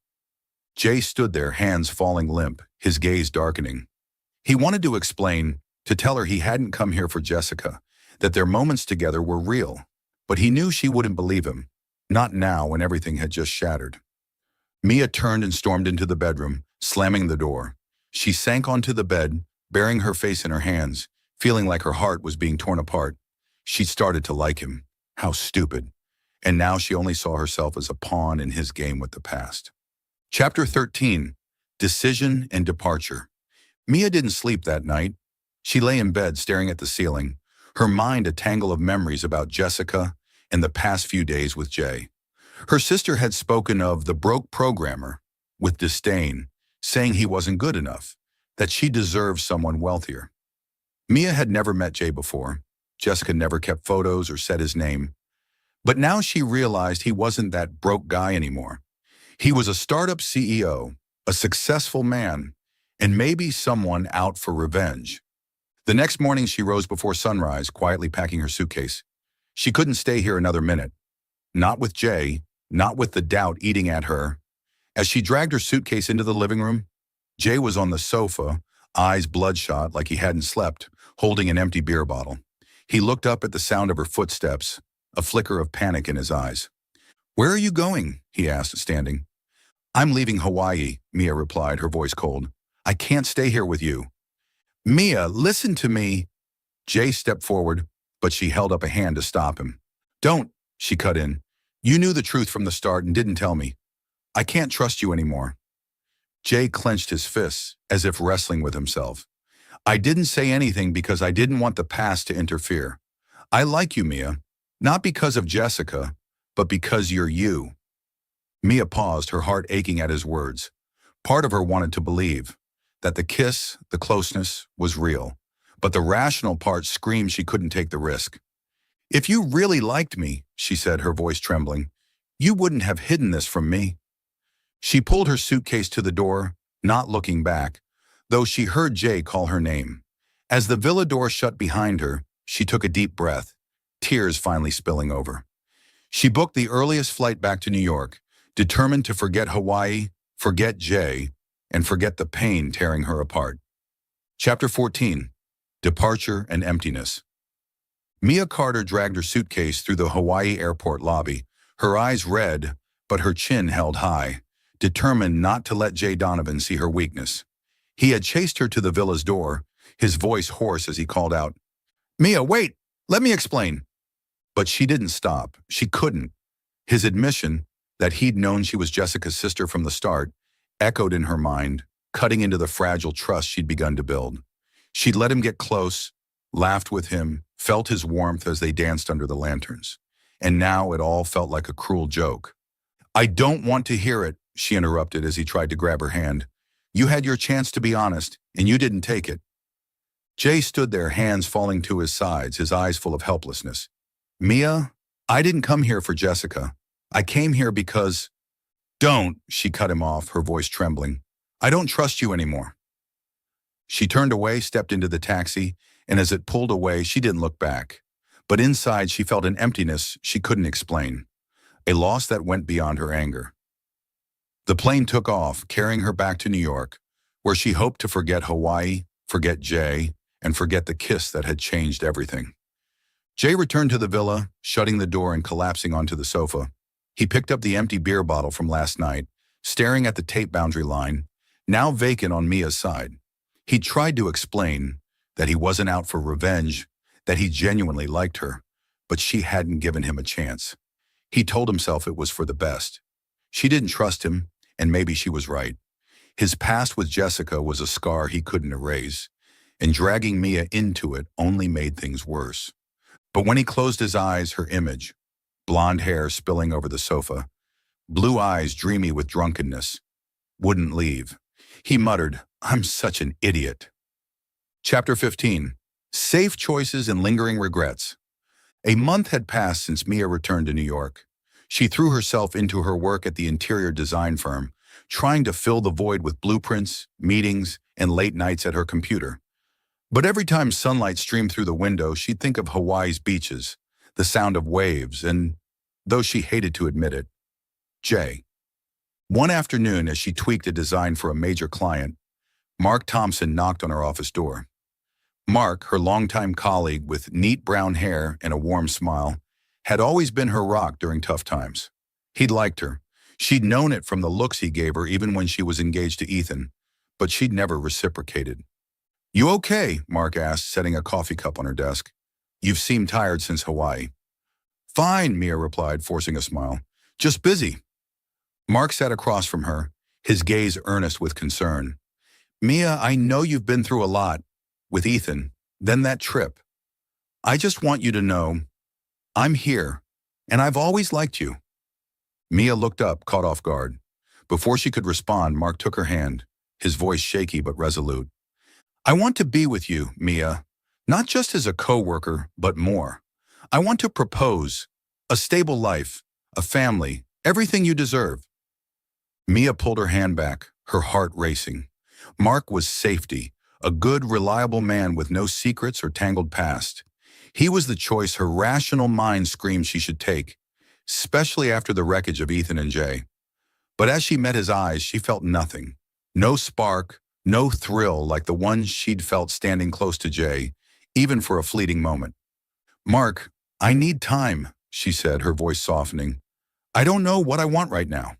Speaker 1: Jay stood there, hands falling limp, his gaze darkening. He wanted to explain, to tell her he hadn't come here for Jessica, that their moments together were real, but he knew she wouldn't believe him. Not now, when everything had just shattered. Mia turned and stormed into the bedroom, slamming the door. She sank onto the bed, burying her face in her hands, feeling like her heart was being torn apart. She started to like him. How stupid. And now she only saw herself as a pawn in his game with the past. Chapter 13, Decision and Departure. Mia didn't sleep that night. She lay in bed staring at the ceiling, her mind a tangle of memories about Jessica and the past few days with Jay. Her sister had spoken of the broke programmer with disdain, saying he wasn't good enough, that she deserved someone wealthier. Mia had never met Jay before. Jessica never kept photos or said his name. But now she realized he wasn't that broke guy anymore. He was a startup CEO, a successful man, and maybe someone out for revenge. The next morning she rose before sunrise, quietly packing her suitcase. She couldn't stay here another minute. Not with Jay, not with the doubt eating at her. As she dragged her suitcase into the living room, Jay was on the sofa, eyes bloodshot like he hadn't slept, holding an empty beer bottle. He looked up at the sound of her footsteps, a flicker of panic in his eyes. "Where are you going?" he asked, standing. "I'm leaving Hawaii," Mia replied, her voice cold. "I can't stay here with you." "Mia, listen to me." Jay stepped forward, but she held up a hand to stop him. "Don't," she cut in. You knew the truth from the start and didn't tell me. I can't trust you anymore." Jay clenched his fists, as if wrestling with himself. "I didn't say anything because I didn't want the past to interfere. I like you, Mia. Not because of Jessica, but because you're you." Mia paused, her heart aching at his words. Part of her wanted to believe that the kiss, the closeness, was real, but the rational part screamed she couldn't take the risk. "If you really liked me," she said, her voice trembling, "you wouldn't have hidden this from me." She pulled her suitcase to the door, not looking back, though she heard Jay call her name. As the villa door shut behind her, she took a deep breath, tears finally spilling over. She booked the earliest flight back to New York, determined to forget Hawaii, forget Jay, and forget the pain tearing her apart. Chapter 14. Departure and Emptiness. Mia Carter dragged her suitcase through the Hawaii airport lobby, her eyes red, but her chin held high, determined not to let Jay Donovan see her weakness. He had chased her to the villa's door, his voice hoarse as he called out, "Mia, wait! Let me explain!" But she didn't stop. She couldn't. His admission that he'd known she was Jessica's sister from the start echoed in her mind, cutting into the fragile trust she'd begun to build. She'd let him get close, laughed with him, felt his warmth as they danced under the lanterns. And now it all felt like a cruel joke. "I don't want to hear it," she interrupted as he tried to grab her hand. "You had your chance to be honest, and you didn't take it." Jay stood there, hands falling to his sides, his eyes full of helplessness. "Mia, I didn't come here for Jessica. I came here because—" "Don't," she cut him off, her voice trembling. "I don't trust you anymore." She turned away, stepped into the taxi, and as it pulled away, she didn't look back. But inside, she felt an emptiness she couldn't explain, a loss that went beyond her anger. The plane took off, carrying her back to New York, where she hoped to forget Hawaii, forget Jay, and forget the kiss that had changed everything. Jay returned to the villa, shutting the door and collapsing onto the sofa. He picked up the empty beer bottle from last night, staring at the tape boundary line, now vacant on Mia's side. He tried to explain that he wasn't out for revenge, that he genuinely liked her, but she hadn't given him a chance. He told himself it was for the best. She didn't trust him, and maybe she was right. His past with Jessica was a scar he couldn't erase, and dragging Mia into it only made things worse. But when he closed his eyes, her image, blonde hair spilling over the sofa, blue eyes dreamy with drunkenness, wouldn't leave. He muttered, "I'm such an idiot." Chapter 15. Safe Choices and Lingering Regrets. A month had passed since Mia returned to New York. She threw herself into her work at the interior design firm, trying to fill the void with blueprints, meetings, and late nights at her computer. But every time sunlight streamed through the window, she'd think of Hawaii's beaches, the sound of waves, and, though she hated to admit it, Jay. One afternoon, as she tweaked a design for a major client, Mark Thompson knocked on her office door. Mark, her longtime colleague with neat brown hair and a warm smile, had always been her rock during tough times. He'd liked her. She'd known it from the looks he gave her even when she was engaged to Ethan, but she'd never reciprocated. "You okay?" Mark asked, setting a coffee cup on her desk. "You've seemed tired since Hawaii." "Fine," Mia replied, forcing a smile. "Just busy." Mark sat across from her, his gaze earnest with concern. "Mia, I know you've been through a lot, with Ethan, then that trip. I just want you to know, I'm here, and I've always liked you." Mia looked up, caught off guard. Before she could respond, Mark took her hand, his voice shaky but resolute. "I want to be with you, Mia, not just as a co-worker, but more. I want to propose a stable life, a family, everything you deserve." Mia pulled her hand back, her heart racing. Mark was safety, a good, reliable man with no secrets or tangled past. He was the choice her rational mind screamed she should take, especially after the wreckage of Ethan and Jay. But as she met his eyes, she felt nothing. No spark, no thrill like the one she'd felt standing close to Jay, even for a fleeting moment. "Mark, I need time," she said, her voice softening. "I don't know what I want right now."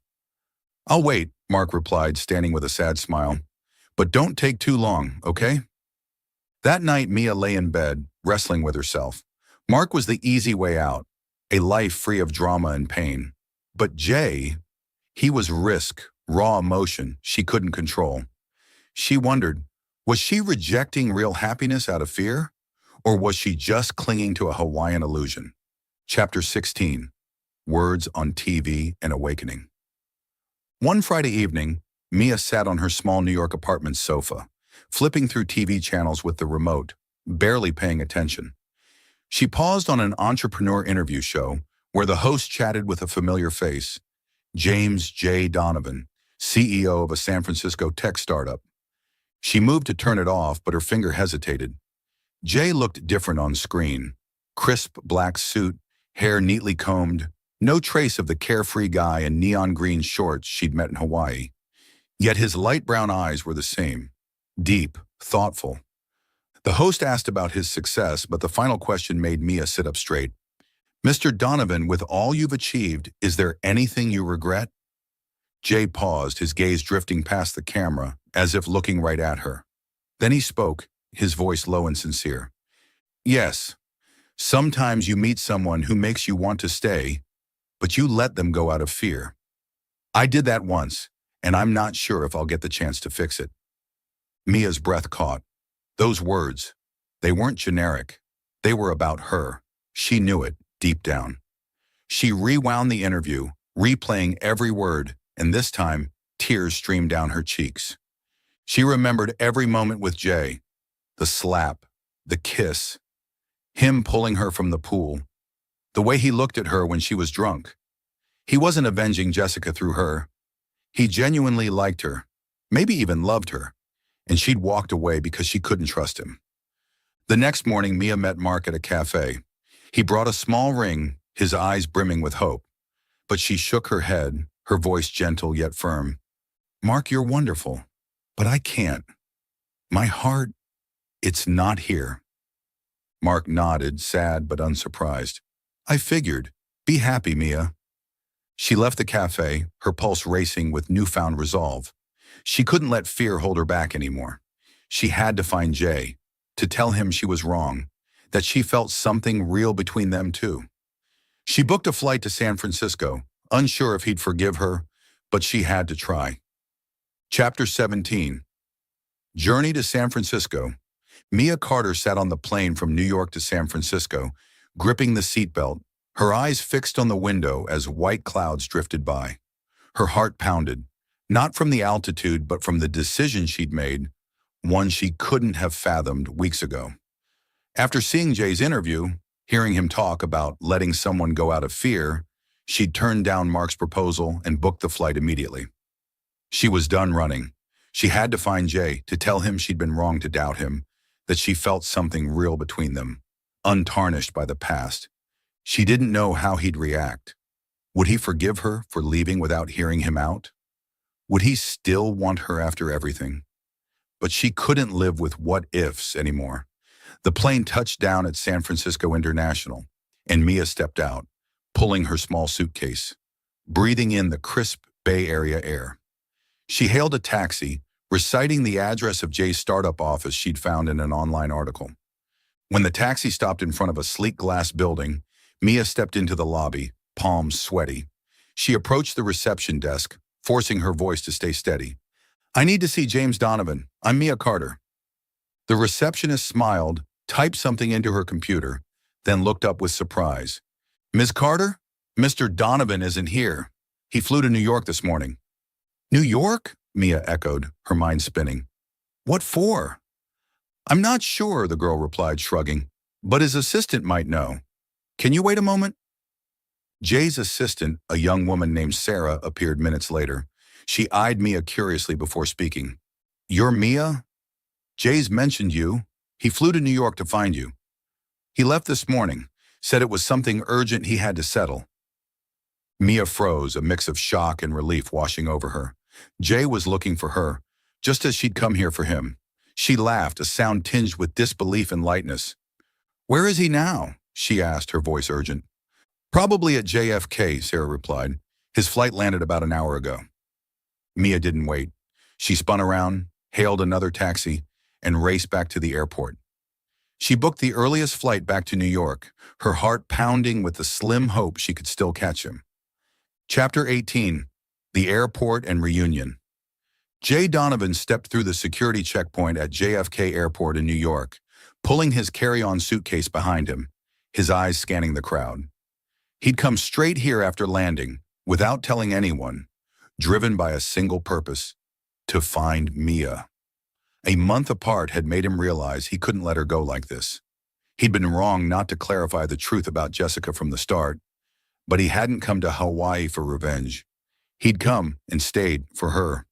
Speaker 1: "I'll wait," Mark replied, standing with a sad smile. "But don't take too long, okay?" That night, Mia lay in bed, wrestling with herself. Mark was the easy way out. a life free of drama and pain. But Jay, he was risk, raw emotion she couldn't control. She wondered, was she rejecting real happiness out of fear? Or was she just clinging to a Hawaiian illusion? Chapter 16. Words on TV and Awakening. One Friday evening, Mia sat on her small New York apartment sofa, flipping through TV channels with the remote, barely paying attention. She paused on an entrepreneur interview show where the host chatted with a familiar face, James J. Donovan, CEO of a San Francisco tech startup. She moved to turn it off, but her finger hesitated. Jay looked different on screen. Crisp black suit, hair neatly combed, no trace of the carefree guy in neon green shorts she'd met in Hawaii. Yet his light brown eyes were the same, deep, thoughtful. The host asked about his success, but the final question made Mia sit up straight. Mr. Donovan, with all you've achieved, is there anything you regret? Jay paused, his gaze drifting past the camera, as if looking right at her. Then he spoke, his voice low and sincere. Yes, sometimes you meet someone who makes you want to stay, but you let them go out of fear. I did that once, and I'm not sure if I'll get the chance to fix it. Mia's breath caught. Those words, they weren't generic. They were about her. She knew it, deep down. She rewound the interview, replaying every word, and this time, tears streamed down her cheeks. She remembered every moment with Jay, the slap, the kiss, him pulling her from the pool, the way he looked at her when she was drunk. He wasn't avenging Jessica through her. He genuinely liked her, maybe even loved her, and she'd walked away because she couldn't trust him. The next morning, Mia met Mark at a cafe. He brought a small ring, his eyes brimming with hope. But she shook her head, her voice gentle yet firm. Mark, you're wonderful, but I can't. My heart, it's not here. Mark nodded, sad but unsurprised. I figured. Be happy, Mia. She left the cafe, her pulse racing with newfound resolve. She couldn't let fear hold her back anymore. She had to find Jay, to tell him she was wrong, that she felt something real between them too. She booked a flight to San Francisco, unsure if he'd forgive her, but she had to try. Chapter 17. Journey to San Francisco. Mia Carter sat on the plane from New York to San Francisco, gripping the seatbelt, her eyes fixed on the window as white clouds drifted by. Her heart pounded, not from the altitude but from the decision she'd made, one she couldn't have fathomed weeks ago. After seeing Jay's interview, hearing him talk about letting someone go out of fear, she'd turned down Mark's proposal and booked the flight immediately. She was done running. She had to find Jay, to tell him she'd been wrong to doubt him, that she felt something real between them, untarnished by the past. She didn't know how he'd react. Would he forgive her for leaving without hearing him out? Would he still want her after everything? But she couldn't live with what-ifs anymore. The plane touched down at San Francisco International, and Mia stepped out, pulling her small suitcase, breathing in the crisp Bay Area air. She hailed a taxi, reciting the address of Jay's startup office she'd found in an online article. When the taxi stopped in front of a sleek glass building, Mia stepped into the lobby, palms sweaty. She approached the reception desk, forcing her voice to stay steady. I need to see James Donovan. I'm Mia Carter. The receptionist smiled, typed something into her computer, then looked up with surprise. Ms. Carter? Mr. Donovan isn't here. He flew to New York this morning. New York? Mia echoed, her mind spinning. What for? I'm not sure, the girl replied, shrugging, but his assistant might know. Can you wait a moment? Jay's assistant, a young woman named Sarah, appeared minutes later. She eyed Mia curiously before speaking. You're Mia? Jay's mentioned you. He flew to New York to find you. He left this morning, said it was something urgent he had to settle. Mia froze, a mix of shock and relief washing over her. Jay was looking for her, just as she'd come here for him. She laughed, a sound tinged with disbelief and lightness. Where is he now? She asked, her voice urgent. Probably at JFK, Sarah replied. His flight landed about an hour ago. Mia didn't wait. She spun around, hailed another taxi, and raced back to the airport. She booked the earliest flight back to New York, her heart pounding with the slim hope she could still catch him. Chapter 18. The Airport and Reunion. Jay Donovan stepped through the security checkpoint at JFK Airport in New York, pulling his carry-on suitcase behind him, his eyes scanning the crowd. He'd come straight here after landing, without telling anyone, driven by a single purpose: to find Mia. A month apart had made him realize he couldn't let her go like this. He'd been wrong not to clarify the truth about Jessica from the start, but he hadn't come to Hawaii for revenge. He'd come and stayed for her.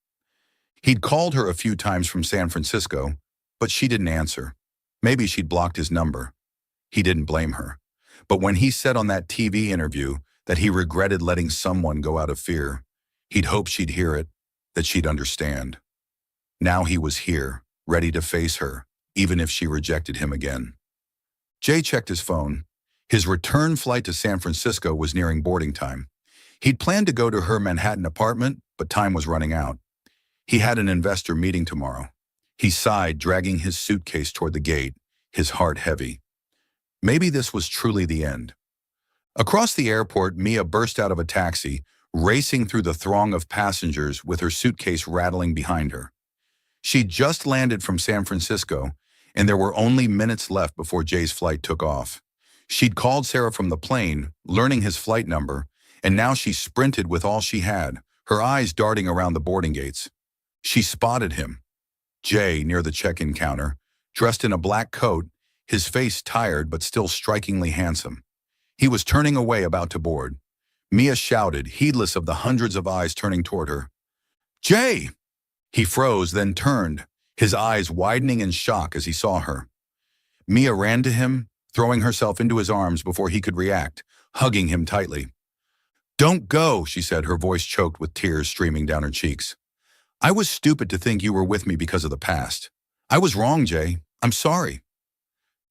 Speaker 1: He'd called her a few times from San Francisco, but she didn't answer. Maybe she'd blocked his number. He didn't blame her. But when he said on that TV interview that he regretted letting someone go out of fear, he'd hoped she'd hear it, that she'd understand. Now he was here, ready to face her, even if she rejected him again. Jay checked his phone. His return flight to San Francisco was nearing boarding time. He'd planned to go to her Manhattan apartment, but time was running out. He had an investor meeting tomorrow. He sighed, dragging his suitcase toward the gate, his heart heavy. Maybe this was truly the end. Across the airport, Mia burst out of a taxi, racing through the throng of passengers with her suitcase rattling behind her. She'd just landed from San Francisco, and there were only minutes left before Jay's flight took off. She'd called Sarah from the plane, learning his flight number, and now she sprinted with all she had, her eyes darting around the boarding gates. She spotted him. Jay, near the check-in counter, dressed in a black coat, his face tired but still strikingly handsome. He was turning away, about to board. Mia shouted, heedless of the hundreds of eyes turning toward her. "Jay!" He froze, then turned, his eyes widening in shock as he saw her. Mia ran to him, throwing herself into his arms before he could react, hugging him tightly. "Don't go," she said, her voice choked with tears streaming down her cheeks. "I was stupid to think you were with me because of the past. I was wrong, Jay. I'm sorry."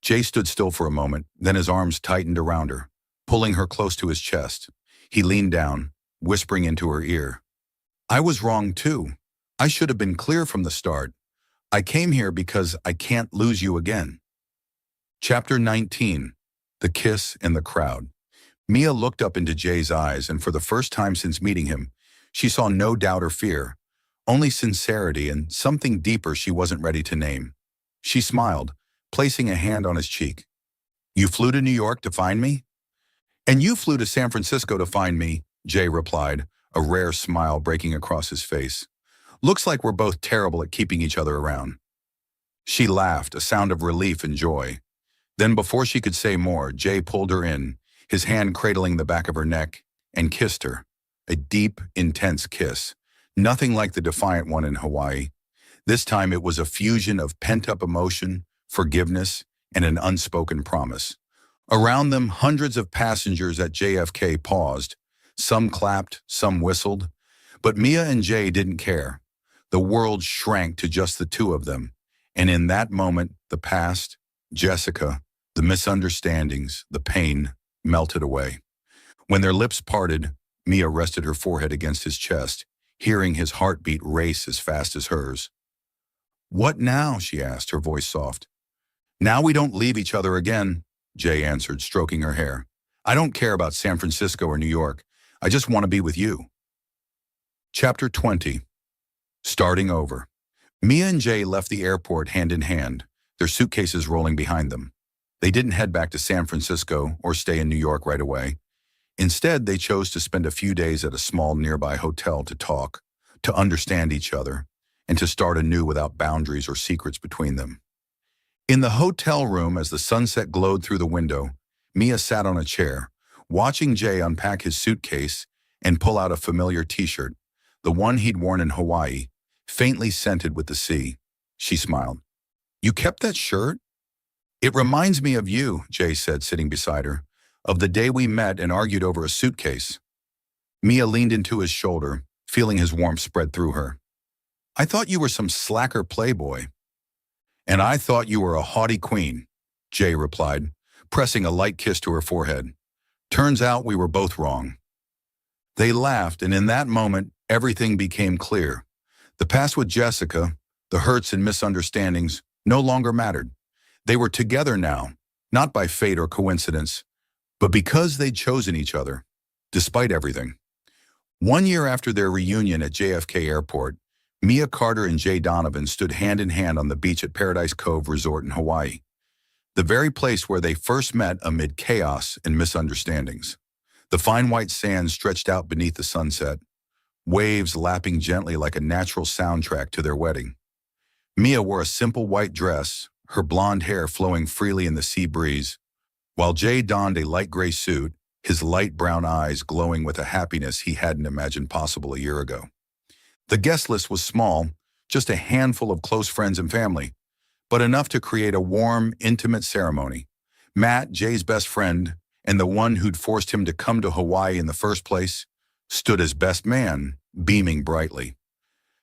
Speaker 1: Jay stood still for a moment, then his arms tightened around her, pulling her close to his chest. He leaned down, whispering into her ear. "I was wrong too. I should have been clear from the start. I came here because I can't lose you again." Chapter 19. The Kiss in the Crowd. Mia looked up into Jay's eyes, and for the first time since meeting him, she saw no doubt or fear, only sincerity and something deeper she wasn't ready to name. She smiled, placing a hand on his cheek. "You flew to New York to find me?" "And you flew to San Francisco to find me," Jay replied, a rare smile breaking across his face. "Looks like we're both terrible at keeping each other around." She laughed, a sound of relief and joy. Then before she could say more, Jay pulled her in, his hand cradling the back of her neck, and kissed her. A deep, intense kiss. Nothing like the defiant one in Hawaii. This time it was a fusion of pent-up emotion, forgiveness, and an unspoken promise. Around them, hundreds of passengers at JFK paused. Some clapped, some whistled. But Mia and Jay didn't care. The world shrank to just the two of them. And in that moment, the past, Jessica, the misunderstandings, the pain, melted away. When their lips parted, Mia rested her forehead against his chest, hearing his heartbeat race as fast as hers. "What now?" she asked, her voice soft. "Now we don't leave each other again," Jay answered, stroking her hair. "I don't care about San Francisco or New York. I just want to be with you." Chapter 20. Starting over. Mia and Jay left the airport hand in hand, their suitcases rolling behind them. They didn't head back to San Francisco or stay in New York right away. Instead, they chose to spend a few days at a small nearby hotel to talk, to understand each other, and to start anew without boundaries or secrets between them. In the hotel room, as the sunset glowed through the window, Mia sat on a chair, watching Jay unpack his suitcase and pull out a familiar t-shirt, the one he'd worn in Hawaii, faintly scented with the sea. She smiled. "You kept that shirt?" "It reminds me of you," Jay said, sitting beside her, "of the day we met and argued over a suitcase." Mia leaned into his shoulder, feeling his warmth spread through her. "I thought you were some slacker playboy." "And I thought you were a haughty queen," Jay replied, pressing a light kiss to her forehead. "Turns out we were both wrong." They laughed, and in that moment, everything became clear. The past with Jessica, the hurts and misunderstandings, no longer mattered. They were together now, not by fate or coincidence, but because they'd chosen each other, despite everything. 1 year after their reunion at JFK Airport, Mia Carter and Jay Donovan stood hand in hand on the beach at Paradise Cove Resort in Hawaii, the very place where they first met amid chaos and misunderstandings. The fine white sand stretched out beneath the sunset, waves lapping gently like a natural soundtrack to their wedding. Mia wore a simple white dress, her blonde hair flowing freely in the sea breeze, while Jay donned a light gray suit, his light brown eyes glowing with a happiness he hadn't imagined possible a year ago. The guest list was small, just a handful of close friends and family, but enough to create a warm, intimate ceremony. Matt, Jay's best friend, and the one who'd forced him to come to Hawaii in the first place, stood as best man, beaming brightly.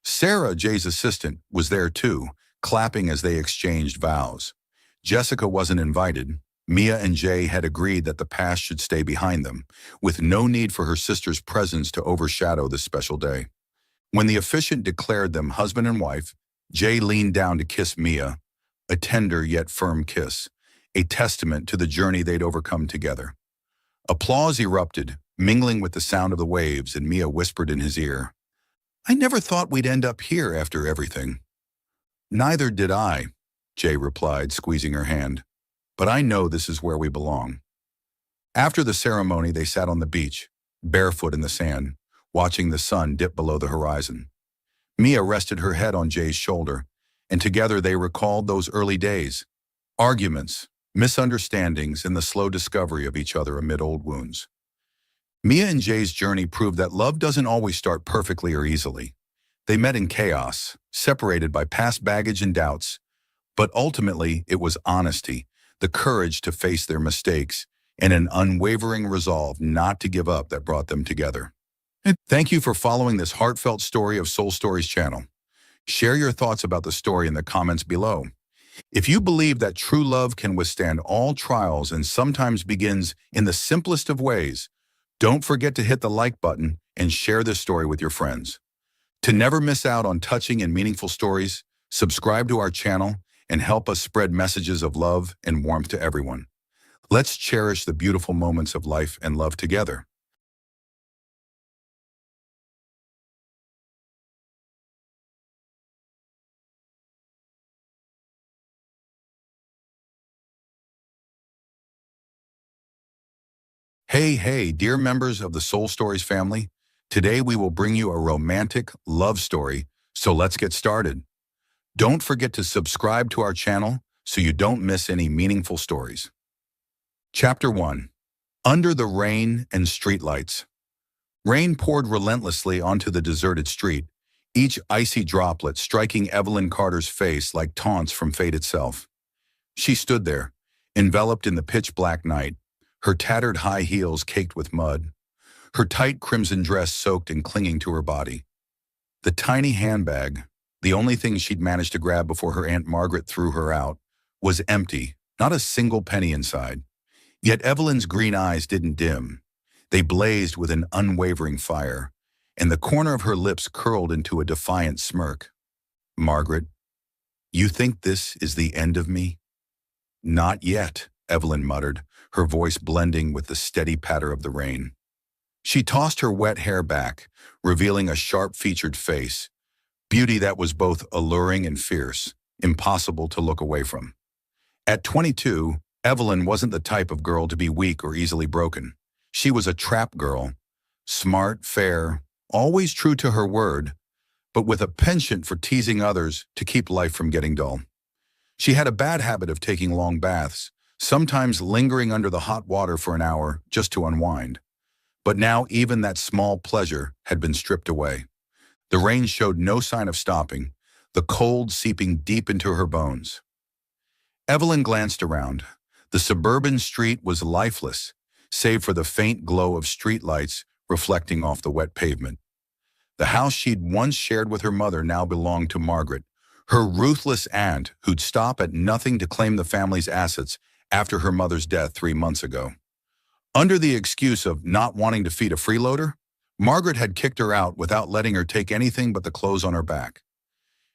Speaker 1: Sarah, Jay's assistant, was there too, clapping as they exchanged vows. Jessica wasn't invited. Mia and Jay had agreed that the past should stay behind them, with no need for her sister's presence to overshadow this special day. When the officiant declared them husband and wife, Jay leaned down to kiss Mia, a tender yet firm kiss, a testament to the journey they'd overcome together. Applause erupted, mingling with the sound of the waves, and Mia whispered in his ear, "I never thought we'd end up here after everything." "Neither did I," Jay replied, squeezing her hand. "But I know this is where we belong." After the ceremony, they sat on the beach, barefoot in the sand, watching the sun dip below the horizon. Mia rested her head on Jay's shoulder, and together they recalled those early days, arguments, misunderstandings, and the slow discovery of each other amid old wounds. Mia and Jay's journey proved that love doesn't always start perfectly or easily. They met in chaos, separated by past baggage and doubts, but ultimately it was honesty, the courage to face their mistakes, and an unwavering resolve not to give up that brought them together. Thank you for following this heartfelt story of Soul Stories channel. Share your thoughts about the story in the comments below. If you believe that true love can withstand all trials and sometimes begins in the simplest of ways, don't forget to hit the like button and share this story with your friends. To never miss out on touching and meaningful stories, subscribe to our channel and help us spread messages of love and warmth to everyone. Let's cherish the beautiful moments of life and love together. Hey, dear members of the Soul Stories family. Today we will bring you a romantic love story, so let's get started. Don't forget to subscribe to our channel so you don't miss any meaningful stories. Chapter 1. Under the Rain and Streetlights. Rain poured relentlessly onto the deserted street, each icy droplet striking Evelyn Carter's face like taunts from fate itself. She stood there, enveloped in the pitch-black night, her tattered high heels caked with mud, her tight crimson dress soaked and clinging to her body. The tiny handbag, the only thing she'd managed to grab before her Aunt Margaret threw her out, was empty, not a single penny inside. Yet Evelyn's green eyes didn't dim. They blazed with an unwavering fire, and the corner of her lips curled into a defiant smirk. "Margaret, you think this is the end of me?" "Not yet," Evelyn muttered, her voice blending with the steady patter of the rain. She tossed her wet hair back, revealing a sharp-featured face, beauty that was both alluring and fierce, impossible to look away from. At 22, Evelyn wasn't the type of girl to be weak or easily broken. She was a trap girl, smart, fair, always true to her word, but with a penchant for teasing others to keep life from getting dull. She had a bad habit of taking long baths, sometimes lingering under the hot water for an hour just to unwind. But now even that small pleasure had been stripped away. The rain showed no sign of stopping, the cold seeping deep into her bones. Evelyn glanced around. The suburban street was lifeless, save for the faint glow of streetlights reflecting off the wet pavement. The house she'd once shared with her mother now belonged to Margaret, her ruthless aunt who'd stop at nothing to claim the family's assets after her mother's death 3 months ago. Under the excuse of not wanting to feed a freeloader, Margaret had kicked her out without letting her take anything but the clothes on her back.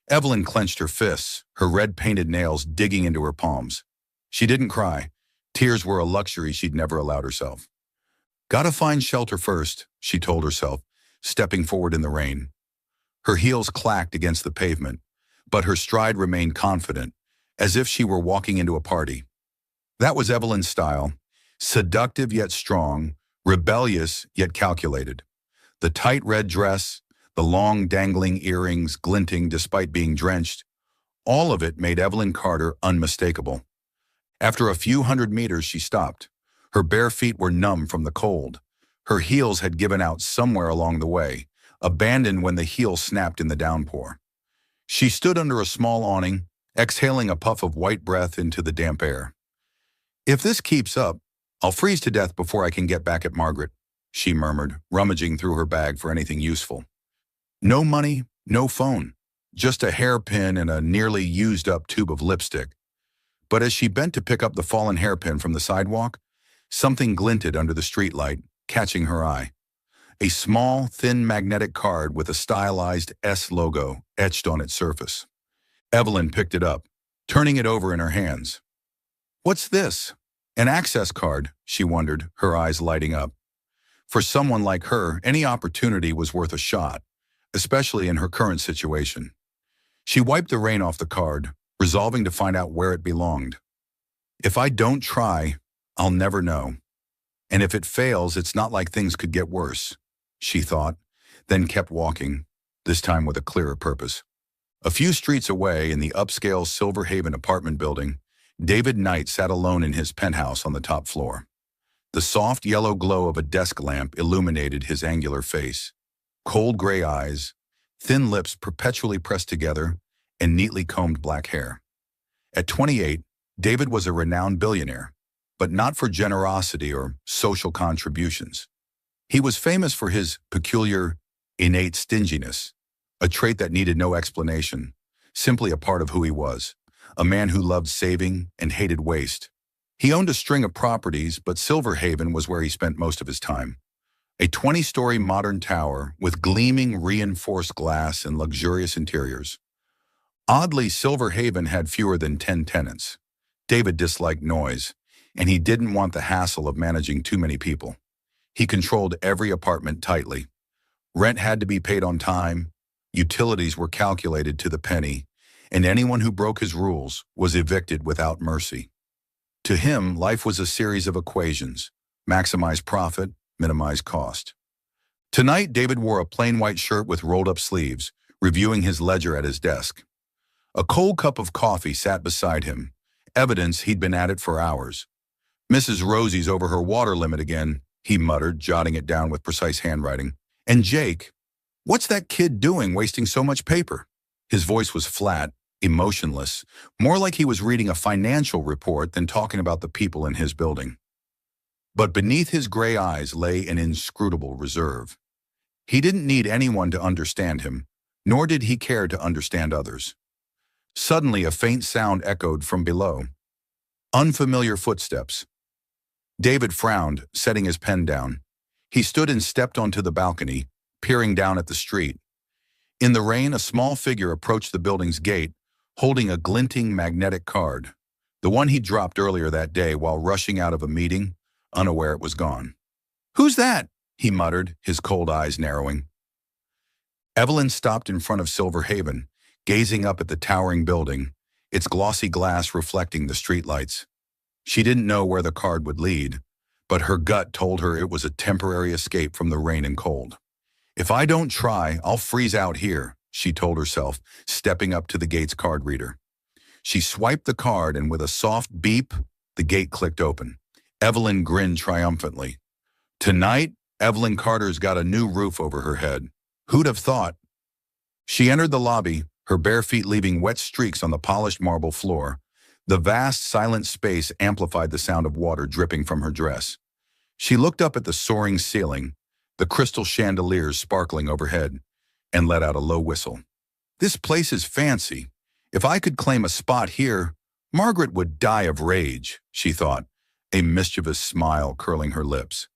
Speaker 1: Evelyn clenched her fists, her red-painted nails digging into her palms. She didn't cry. Tears were a luxury she'd never allowed herself. Gotta find shelter first, she told herself, stepping forward in the rain. Her heels clacked against the pavement, but her stride remained confident, as if she were walking into a party. That was Evelyn's style, seductive yet strong, rebellious yet calculated. The tight red dress, the long dangling earrings glinting despite being drenched, all of it made Evelyn Carter unmistakable. After a few hundred meters, she stopped. Her bare feet were numb from the cold. Her heels had given out somewhere along the way, abandoned when the heel snapped in the downpour. She stood under a small awning, exhaling a puff of white breath into the damp air. "If this keeps up, I'll freeze to death before I can get back at Margaret," she murmured, rummaging through her bag for anything useful. No money, no phone, just a hairpin and a nearly used-up tube of lipstick. But as she bent to pick up the fallen hairpin from the sidewalk, something glinted under the streetlight, catching her eye. A small, thin magnetic card with a stylized S logo etched on its surface. Evelyn picked it up, turning it over in her hands. "What's this?" An access card, she wondered, her eyes lighting up. For someone like her, any opportunity was worth a shot, especially in her current situation. She wiped the rain off the card, resolving to find out where it belonged. "If I don't try, I'll never know. And if it fails, it's not like things could get worse," she thought, then kept walking, this time with a clearer purpose. A few streets away, in the upscale Silver Haven apartment building, David Knight sat alone in his penthouse on the top floor. The soft yellow glow of a desk lamp illuminated his angular face. Cold gray eyes, thin lips perpetually pressed together, and neatly combed black hair. At 28, David was a renowned billionaire, but not for generosity or social contributions. He was famous for his peculiar, innate stinginess, a trait that needed no explanation, simply a part of who he was, a man who loved saving and hated waste. He owned a string of properties, but Silver Haven was where he spent most of his time. A 20-story modern tower with gleaming reinforced glass and luxurious interiors. Oddly, Silver Haven had fewer than 10 tenants. David disliked noise, and he didn't want the hassle of managing too many people. He controlled every apartment tightly. Rent had to be paid on time, utilities were calculated to the penny, and anyone who broke his rules was evicted without mercy. To him, life was a series of equations: maximize profit, minimize cost. Tonight, David wore a plain white shirt with rolled-up sleeves, reviewing his ledger at his desk. A cold cup of coffee sat beside him, evidence he'd been at it for hours. "Mrs. Rosie's over her water limit again," he muttered, jotting it down with precise handwriting. "And Jake, what's that kid doing wasting so much paper?" His voice was flat, emotionless, more like he was reading a financial report than talking about the people in his building. But beneath his gray eyes lay an inscrutable reserve. He didn't need anyone to understand him, nor did he care to understand others. Suddenly, a faint sound echoed from below. Unfamiliar footsteps. David frowned, setting his pen down. He stood and stepped onto the balcony, peering down at the street. In the rain, a small figure approached the building's gate, holding a glinting magnetic card, the one he dropped earlier that day while rushing out of a meeting, unaware it was gone. "Who's that?" he muttered, his cold eyes narrowing. Evelyn stopped in front of Silver Haven, gazing up at the towering building, its glossy glass reflecting the streetlights. She didn't know where the card would lead, but her gut told her it was a temporary escape from the rain and cold. "If I don't try, I'll freeze out here," she told herself, stepping up to the gate's card reader. She swiped the card, and with a soft beep, the gate clicked open. Evelyn grinned triumphantly. Tonight, Evelyn Carter's got a new roof over her head. Who'd have thought? She entered the lobby, her bare feet leaving wet streaks on the polished marble floor. The vast, silent space amplified the sound of water dripping from her dress. She looked up at the soaring ceiling, the crystal chandeliers sparkling overhead, and let out a low whistle. "This place is fancy. If I could claim a spot here, Margaret would die of rage," she thought, a mischievous smile curling her lips.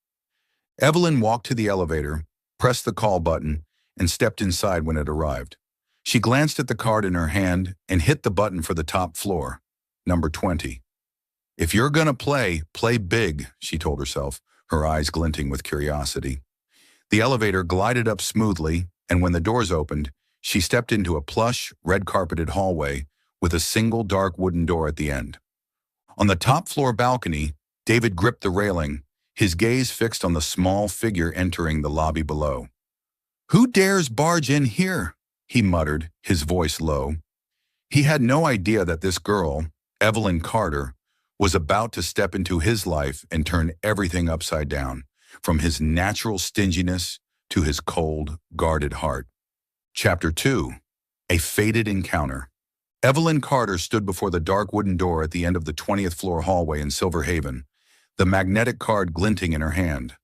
Speaker 1: Evelyn walked to the elevator, pressed the call button, and stepped inside when it arrived. She glanced at the card in her hand and hit the button for the top floor, number 20. If you're gonna play, play big, she told herself, her eyes glinting with curiosity. The elevator glided up smoothly, and when the doors opened, she stepped into a plush, red-carpeted hallway with a single dark wooden door at the end. On the top-floor balcony, David gripped the railing, his gaze fixed on the small figure entering the lobby below. "Who dares barge in here?" he muttered, his voice low. He had no idea that this girl, Evelyn Carter, was about to step into his life and turn everything upside down, from his natural stinginess to his cold, guarded heart. Chapter 2. A Fated Encounter. Evelyn Carter stood before the dark wooden door at the end of the 20th floor hallway in Silver Haven, the magnetic card glinting in her hand.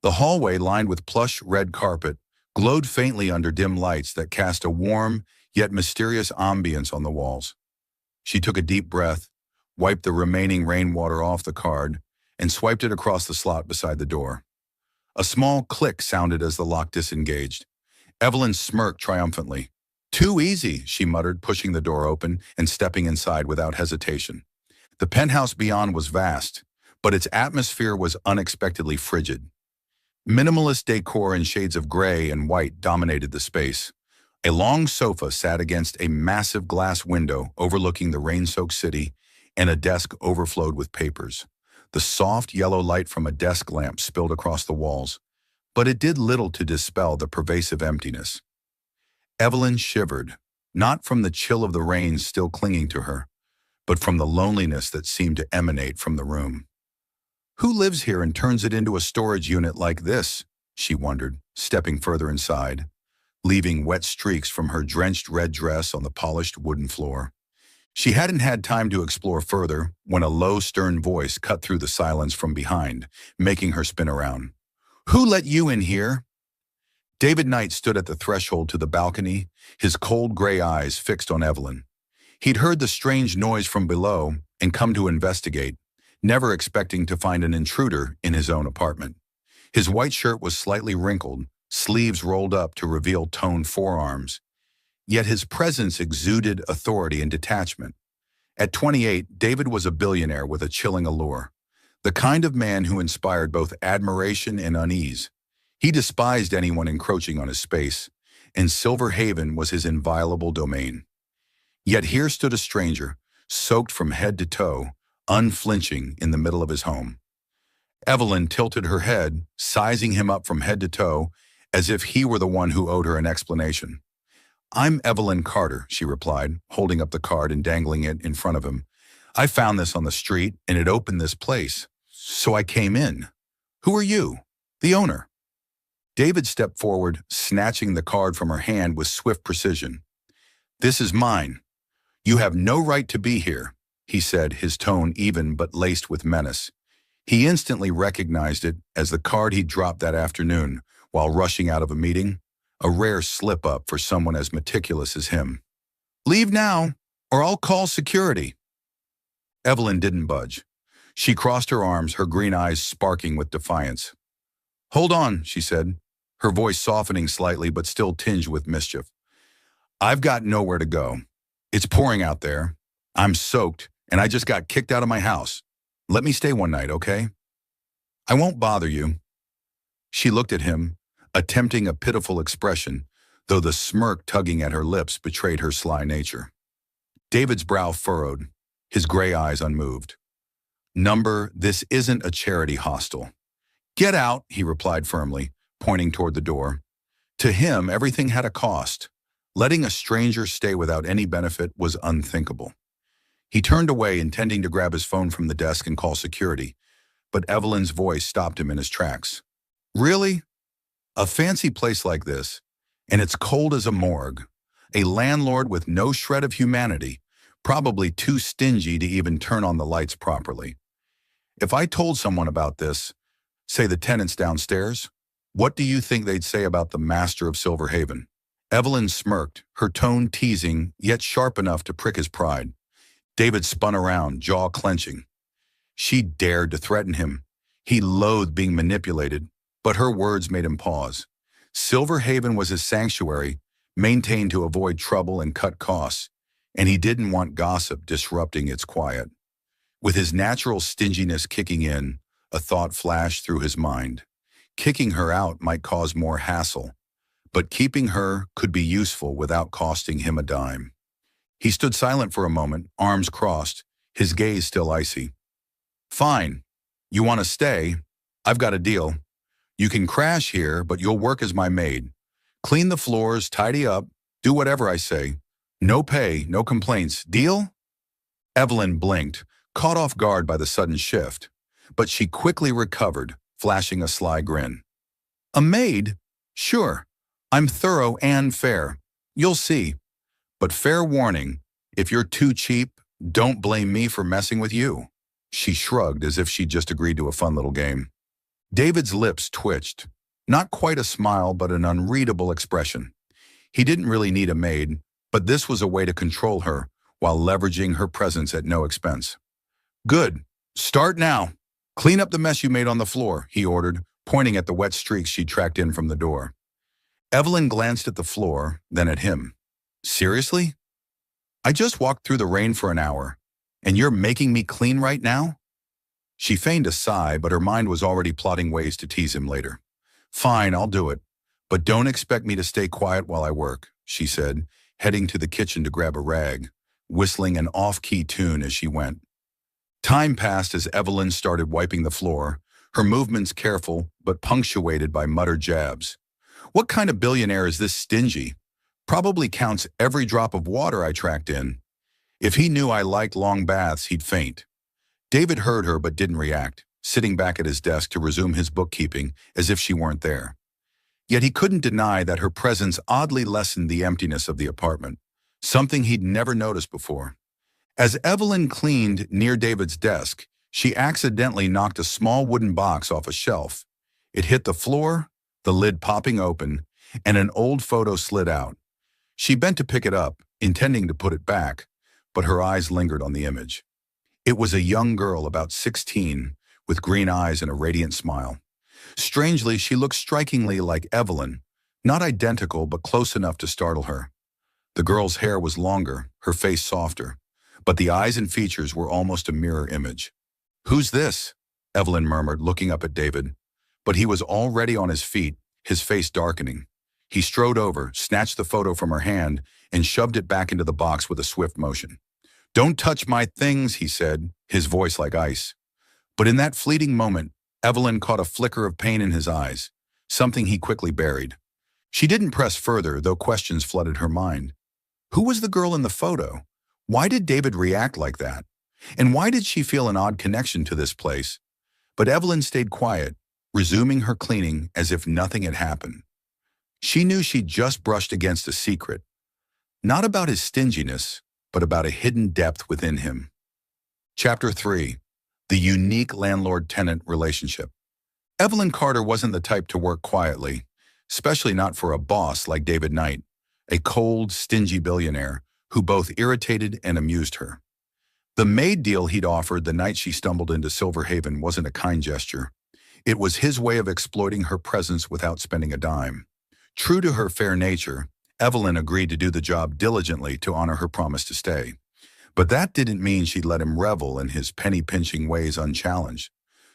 Speaker 1: The hallway, lined with plush red carpet, glowed faintly under dim lights that cast a warm yet mysterious ambience on the walls. She took a deep breath, wiped the remaining rainwater off the card, and swiped it across the slot beside the door. A small click sounded as the lock disengaged. Evelyn smirked triumphantly. "Too easy," she muttered, pushing the door open and stepping inside without hesitation. The penthouse beyond was vast, but its atmosphere was unexpectedly frigid. Minimalist decor in shades of gray and white dominated the space. A long sofa sat against a massive glass window overlooking the rain-soaked city, and a desk overflowed with papers. The soft yellow light from a desk lamp spilled across the walls, but it did little to dispel the pervasive emptiness. Evelyn shivered, not from the chill of the rain still clinging to her, but from the loneliness that seemed to emanate from the room. "Who lives here and turns it into a storage unit like this?" she wondered, stepping further inside, leaving wet streaks from her drenched red dress on the polished wooden floor. She hadn't had time to explore further when a low, stern voice cut through the silence from behind, making her spin around. "Who let you in here?" David Knight stood at the threshold to the balcony, his cold gray eyes fixed on Evelyn. He'd heard the strange noise from below and come to investigate, never expecting to find an intruder in his own apartment. His white shirt was slightly wrinkled, sleeves rolled up to reveal toned forearms. Yet his presence exuded authority and detachment. At 28, David was a billionaire with a chilling allure, the kind of man who inspired both admiration and unease. He despised anyone encroaching on his space, and Silver Haven was his inviolable domain. Yet here stood a stranger, soaked from head to toe, unflinching in the middle of his home. Evelyn tilted her head, sizing him up from head to toe, as if he were the one who owed her an explanation. "I'm Evelyn Carter," she replied, holding up the card and dangling it in front of him. "I found this on the street, and it opened this place. So I came in. Who are you?" "The owner." David stepped forward, snatching the card from her hand with swift precision. "This is mine. You have no right to be here," he said, his tone even but laced with menace. He instantly recognized it as the card he dropped that afternoon while rushing out of a meeting, a rare slip-up for someone as meticulous as him. "Leave now, or I'll call security." Evelyn didn't budge. She crossed her arms, her green eyes sparking with defiance. "Hold on," she said, her voice softening slightly but still tinged with mischief. "I've got nowhere to go. It's pouring out there. I'm soaked, and I just got kicked out of my house. Let me stay one night, okay?" "I won't bother you." She looked at him, attempting a pitiful expression, though the smirk tugging at her lips betrayed her sly nature. David's brow furrowed, his gray eyes unmoved. This isn't a charity hostel." "Get out," he replied firmly, pointing toward the door. To him, everything had a cost. Letting a stranger stay without any benefit was unthinkable. He turned away, intending to grab his phone from the desk and call security, but Evelyn's voice stopped him in his tracks. "Really? A fancy place like this, and it's cold as a morgue. A landlord with no shred of humanity, probably too stingy to even turn on the lights properly. If I told someone about this, say the tenants downstairs, what do you think they'd say about the master of Silver Haven?" Evelyn smirked, her tone teasing, yet sharp enough to prick his pride. David spun around, jaw clenching. She dared to threaten him. He loathed being manipulated, but her words made him pause. Silver Haven was his sanctuary, maintained to avoid trouble and cut costs, and he didn't want gossip disrupting its quiet. With his natural stinginess kicking in, a thought flashed through his mind. Kicking her out might cause more hassle, but keeping her could be useful without costing him a dime. He stood silent for a moment, arms crossed, his gaze still icy. Fine. You want to stay? I've got a deal. You can crash here, but you'll work as my maid. Clean the floors, tidy up, do whatever I say. No pay, no complaints. Deal? Evelyn blinked, caught off guard by the sudden shift, but she quickly recovered, flashing a sly grin. A maid? Sure. I'm thorough and fair. You'll see. But fair warning, if you're too cheap, don't blame me for messing with you. She shrugged as if she'd just agreed to a fun little game. David's lips twitched. Not quite a smile, but an unreadable expression. He didn't really need a maid, but this was a way to control her while leveraging her presence at no expense. Good. Start now. Clean up the mess you made on the floor, he ordered, pointing at the wet streaks she'd tracked in from the door. Evelyn glanced at the floor, then at him. Seriously? I just walked through the rain for an hour, and you're making me clean right now? She feigned a sigh, but her mind was already plotting ways to tease him later. Fine, I'll do it, but don't expect me to stay quiet while I work, she said, heading to the kitchen to grab a rag, whistling an off-key tune as she went. Time passed as Evelyn started wiping the floor, her movements careful but punctuated by muttered jabs. What kind of billionaire is this stingy? Probably counts every drop of water I tracked in. If he knew I liked long baths, he'd faint. David heard her but didn't react, sitting back at his desk to resume his bookkeeping as if she weren't there. Yet he couldn't deny that her presence oddly lessened the emptiness of the apartment, something he'd never noticed before. As Evelyn cleaned near David's desk, she accidentally knocked a small wooden box off a shelf. It hit the floor, the lid popping open, and an old photo slid out. She bent to pick it up, intending to put it back, but her eyes lingered on the image. It was a young girl about 16, with green eyes and a radiant smile. Strangely, she looked strikingly like Evelyn, not identical but close enough to startle her. The girl's hair was longer, her face softer, but the eyes and features were almost a mirror image. Who's this? Evelyn murmured, looking up at David. But he was already on his feet, his face darkening. He strode over, snatched the photo from her hand, and shoved it back into the box with a swift motion. Don't touch my things, he said, his voice like ice. But in that fleeting moment, Evelyn caught a flicker of pain in his eyes, something he quickly buried. She didn't press further, though questions flooded her mind. Who was the girl in the photo? Why did David react like that? And why did she feel an odd connection to this place? But Evelyn stayed quiet, resuming her cleaning as if nothing had happened. She knew she'd just brushed against a secret, not about his stinginess, but about a hidden depth within him. Chapter 3. The Unique Landlord-Tenant Relationship. Evelyn Carter wasn't the type to work quietly, especially not for a boss like David Knight, a cold, stingy billionaire who both irritated and amused her. The maid deal he'd offered the night she stumbled into Silver Haven wasn't a kind gesture. It was his way of exploiting her presence without spending a dime. True to her fair nature, Evelyn agreed to do the job diligently to honor her promise to stay. But that didn't mean she'd let him revel in his penny-pinching ways unchallenged.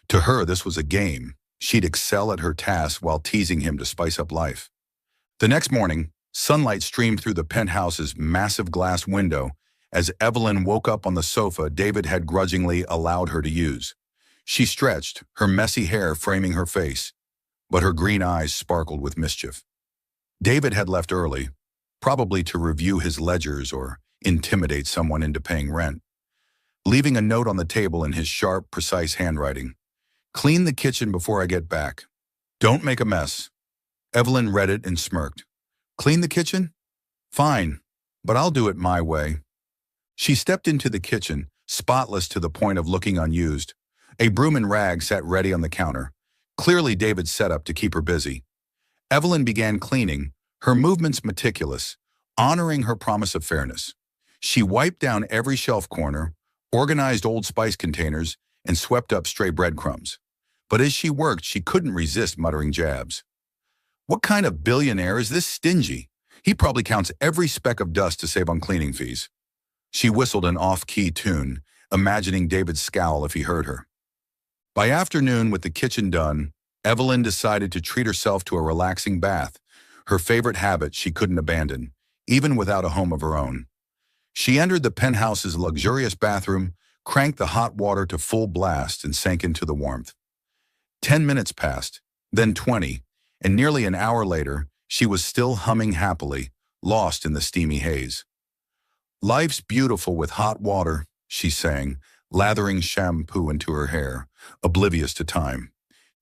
Speaker 1: To her, this was a game. She'd excel at her tasks while teasing him to spice up life. The next morning, sunlight streamed through the penthouse's massive glass window as Evelyn woke up on the sofa David had grudgingly allowed her to use. She stretched, her messy hair framing her face, but her green eyes sparkled with mischief. David had left early, probably to review his ledgers or intimidate someone into paying rent, leaving a note on the table in his sharp, precise handwriting. Clean the kitchen before I get back. Don't make a mess. Evelyn read it and smirked. Clean the kitchen? Fine, but I'll do it my way. She stepped into the kitchen, spotless to the point of looking unused. A broom and rag sat ready on the counter, clearly David's setup to keep her busy. Evelyn began cleaning, her movements meticulous, honoring her promise of fairness. She wiped down every shelf corner, organized Old Spice containers, and swept up stray breadcrumbs. But as she worked, she couldn't resist muttering jabs. What kind of billionaire is this stingy? He probably counts every speck of dust to save on cleaning fees. She whistled an off-key tune, imagining David's scowl if he heard her. By afternoon, with the kitchen done, Evelyn decided to treat herself to a relaxing bath, her favorite habit she couldn't abandon, even without a home of her own. She entered the penthouse's luxurious bathroom, cranked the hot water to full blast, and sank into the warmth. 10 minutes passed, then 20, and nearly an hour later, she was still humming happily, lost in the steamy haze. "Life's beautiful with hot water," she sang, lathering shampoo into her hair, oblivious to time.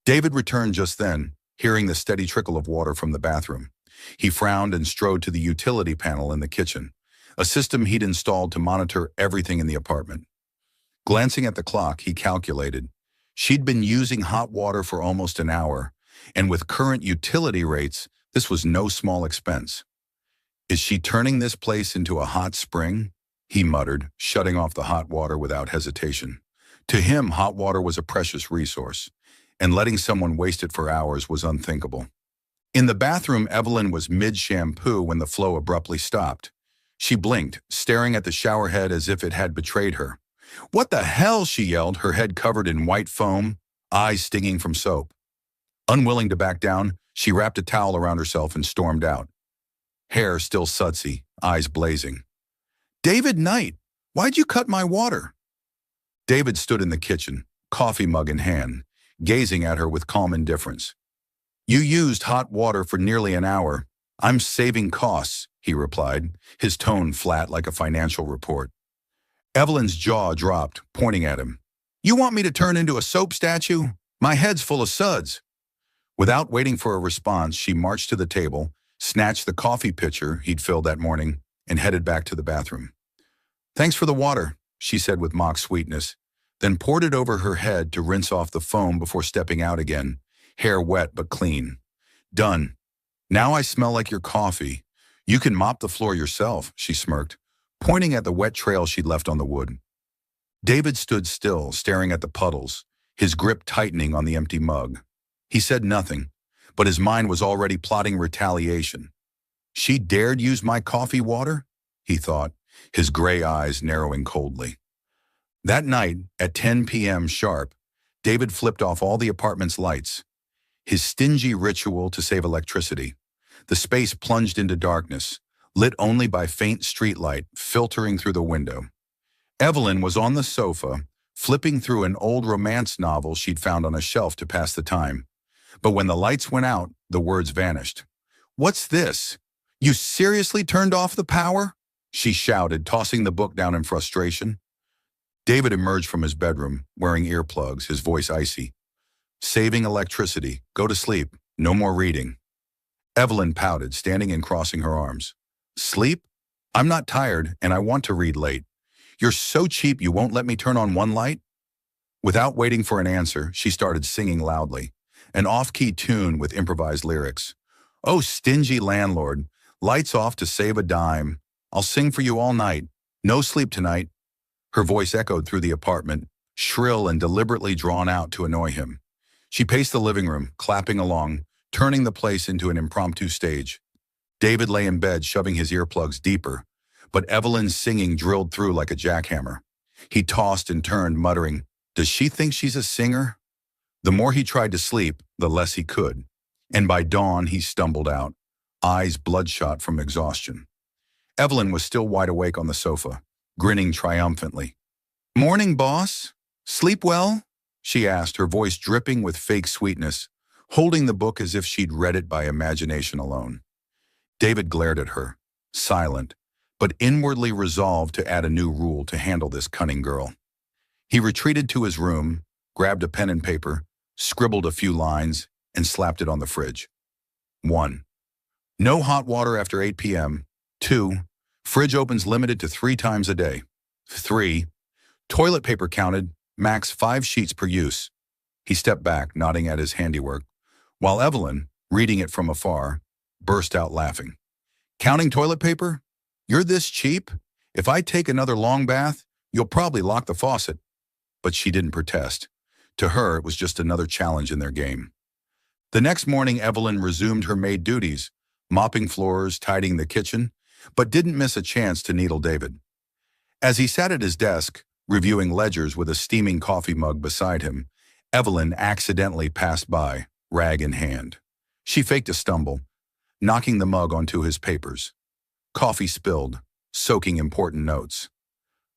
Speaker 1: David returned just then, hearing the steady trickle of water from the bathroom. He frowned and strode to the utility panel in the kitchen, a system he'd installed to monitor everything in the apartment. Glancing at the clock, he calculated. She'd been using hot water for almost an hour, and with current utility rates, this was no small expense. "Is she turning this place into a hot spring?" he muttered, shutting off the hot water without hesitation. To him, hot water was a precious resource, and letting someone waste it for hours was unthinkable. In the bathroom, Evelyn was mid-shampoo when the flow abruptly stopped. She blinked, staring at the shower head as if it had betrayed her. "What the hell?" she yelled, her head covered in white foam, eyes stinging from soap. Unwilling to back down, she wrapped a towel around herself and stormed out. Hair still sudsy, eyes blazing. "David Knight, why'd you cut my water?" David stood in the kitchen, coffee mug in hand, gazing at her with calm indifference. "You used hot water for nearly an hour. I'm saving costs," he replied, his tone flat like a financial report. Evelyn's jaw dropped, pointing at him. "You want me to turn into a soap statue? My head's full of suds." Without waiting for a response, she marched to the table, snatched the coffee pitcher he'd filled that morning, and headed back to the bathroom. "Thanks for the water," she said with mock sweetness, then poured it over her head to rinse off the foam before stepping out again, hair wet but clean. "Done. Now I smell like your coffee. You can mop the floor yourself," she smirked, pointing at the wet trail she'd left on the wood. David stood still, staring at the puddles, his grip tightening on the empty mug. He said nothing, but his mind was already plotting retaliation. "She dared use my coffee water?" he thought, his gray eyes narrowing coldly. That night, at 10 p.m. sharp, David flipped off all the apartment's lights, his stingy ritual to save electricity. The space plunged into darkness, lit only by faint streetlight filtering through the window. Evelyn was on the sofa, flipping through an old romance novel she'd found on a shelf to pass the time. But when the lights went out, the words vanished. "What's this? You seriously turned off the power?" she shouted, tossing the book down in frustration. David emerged from his bedroom, wearing earplugs, his voice icy. "Saving electricity. Go to sleep. No more reading." Evelyn pouted, standing and crossing her arms. "Sleep? I'm not tired, and I want to read late. You're so cheap you won't let me turn on one light?" Without waiting for an answer, she started singing loudly, an off-key tune with improvised lyrics. "Oh, stingy landlord, lights off to save a dime. I'll sing for you all night. No sleep tonight." Her voice echoed through the apartment, shrill and deliberately drawn out to annoy him. She paced the living room, clapping along, turning the place into an impromptu stage. David lay in bed, shoving his earplugs deeper, but Evelyn's singing drilled through like a jackhammer. He tossed and turned, muttering, "Does she think she's a singer?" The more he tried to sleep, the less he could, and by dawn he stumbled out, eyes bloodshot from exhaustion. Evelyn was still wide awake on the sofa, grinning triumphantly. "Morning, boss. Sleep well?" she asked, her voice dripping with fake sweetness, holding the book as if she'd read it by imagination alone. David glared at her, silent, but inwardly resolved to add a new rule to handle this cunning girl. He retreated to his room, grabbed a pen and paper, scribbled a few lines, and slapped it on the fridge. 1. No hot water after 8 p.m. 2. Fridge opens limited to 3 times a day. 3. Toilet paper counted, max 5 sheets per use. He stepped back, nodding at his handiwork, while Evelyn, reading it from afar, burst out laughing. "Counting toilet paper? You're this cheap? If I take another long bath, you'll probably lock the faucet." But she didn't protest. To her, it was just another challenge in their game. The next morning, Evelyn resumed her maid duties, mopping floors, tidying the kitchen, but didn't miss a chance to needle David. As he sat at his desk, Reviewing ledgers with a steaming coffee mug beside him, Evelyn accidentally passed by, rag in hand. She faked a stumble, knocking the mug onto his papers. Coffee spilled, soaking important notes.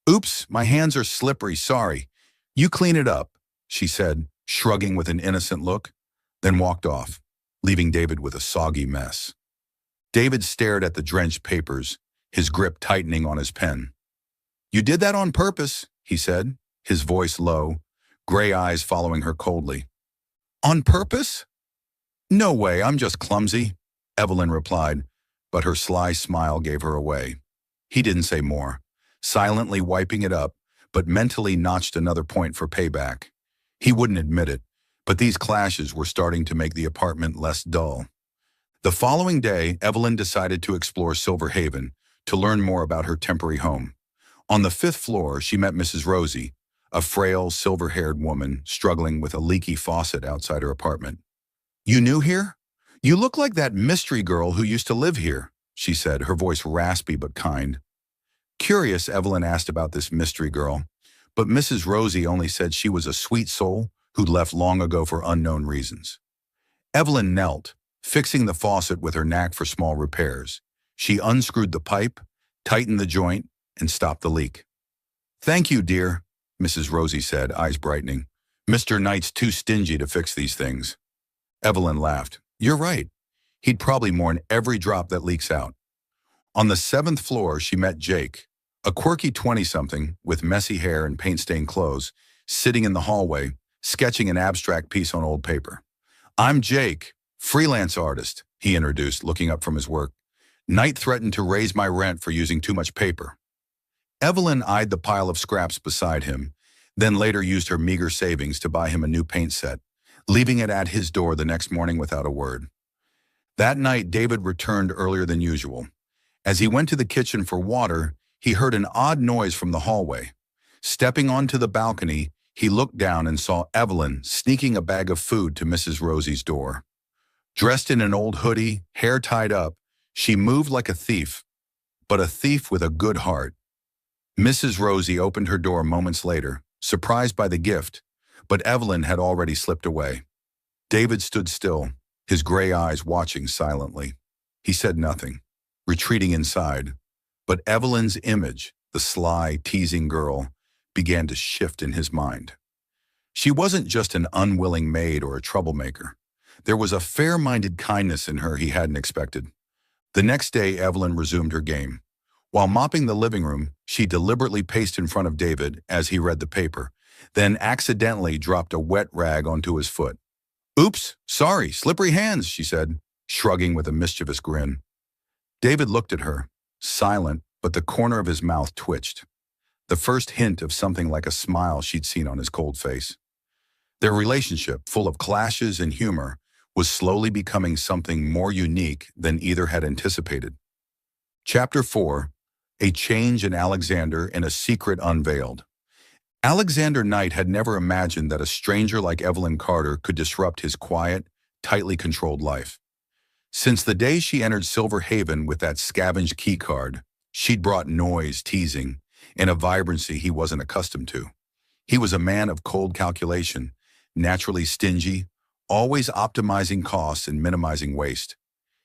Speaker 1: "Oops, my hands are slippery, sorry. You clean it up," she said, shrugging with an innocent look, then walked off, leaving David with a soggy mess. David stared at the drenched papers, his grip tightening on his pen. "You did that on purpose," he said, his voice low, gray eyes following her coldly. "On purpose?" "No way, I'm just clumsy," Evelyn replied, but her sly smile gave her away. He didn't say more, silently wiping it up, but mentally notched another point for payback. He wouldn't admit it, but these clashes were starting to make the apartment less dull. The following day, Evelyn decided to explore Silver Haven to learn more about her temporary home. On the 5th floor, she met Mrs. Rosie, a frail, silver-haired woman struggling with a leaky faucet outside her apartment. "You new here? You look like that mystery girl who used to live here," she said, her voice raspy but kind. Curious, Evelyn asked about this mystery girl, but Mrs. Rosie only said she was a sweet soul who'd left long ago for unknown reasons. Evelyn knelt, fixing the faucet with her knack for small repairs. She unscrewed the pipe, tightened the joint, and stopped the leak. "Thank you, dear," Mrs. Rosie said, eyes brightening. "Mr. Knight's too stingy to fix these things." Evelyn laughed. "You're right. He'd probably mourn every drop that leaks out." On the 7th floor, she met Jake, a quirky 20-something with messy hair and paint-stained clothes, sitting in the hallway, sketching an abstract piece on old paper. "I'm Jake, freelance artist," he introduced, looking up from his work. "Knight threatened to raise my rent for using too much paper." Evelyn eyed the pile of scraps beside him, then later used her meager savings to buy him a new paint set, leaving it at his door the next morning without a word. That night, David returned earlier than usual. As he went to the kitchen for water, he heard an odd noise from the hallway. Stepping onto the balcony, he looked down and saw Evelyn sneaking a bag of food to Mrs. Rosie's door. Dressed in an old hoodie, hair tied up, she moved like a thief, but a thief with a good heart. Mrs. Rosie opened her door moments later, surprised by the gift, but Evelyn had already slipped away. David stood still, his gray eyes watching silently. He said nothing, retreating inside, but Evelyn's image, the sly, teasing girl, began to shift in his mind. She wasn't just an unwilling maid or a troublemaker. There was a fair-minded kindness in her he hadn't expected. The next day, Evelyn resumed her game. While mopping the living room, she deliberately paced in front of David as he read the paper, then accidentally dropped a wet rag onto his foot. "Oops, sorry, slippery hands," she said, shrugging with a mischievous grin. David looked at her, silent, but the corner of his mouth twitched, the first hint of something like a smile she'd seen on his cold face. Their relationship, full of clashes and humor, was slowly becoming something more unique than either had anticipated. Chapter 4. A Change in Alexander and a Secret Unveiled. Alexander Knight had never imagined that a stranger like Evelyn Carter could disrupt his quiet, tightly controlled life. Since the day she entered Silver Haven with that scavenged keycard, she'd brought noise, teasing, and a vibrancy he wasn't accustomed to. He was a man of cold calculation, naturally stingy, always optimizing costs and minimizing waste.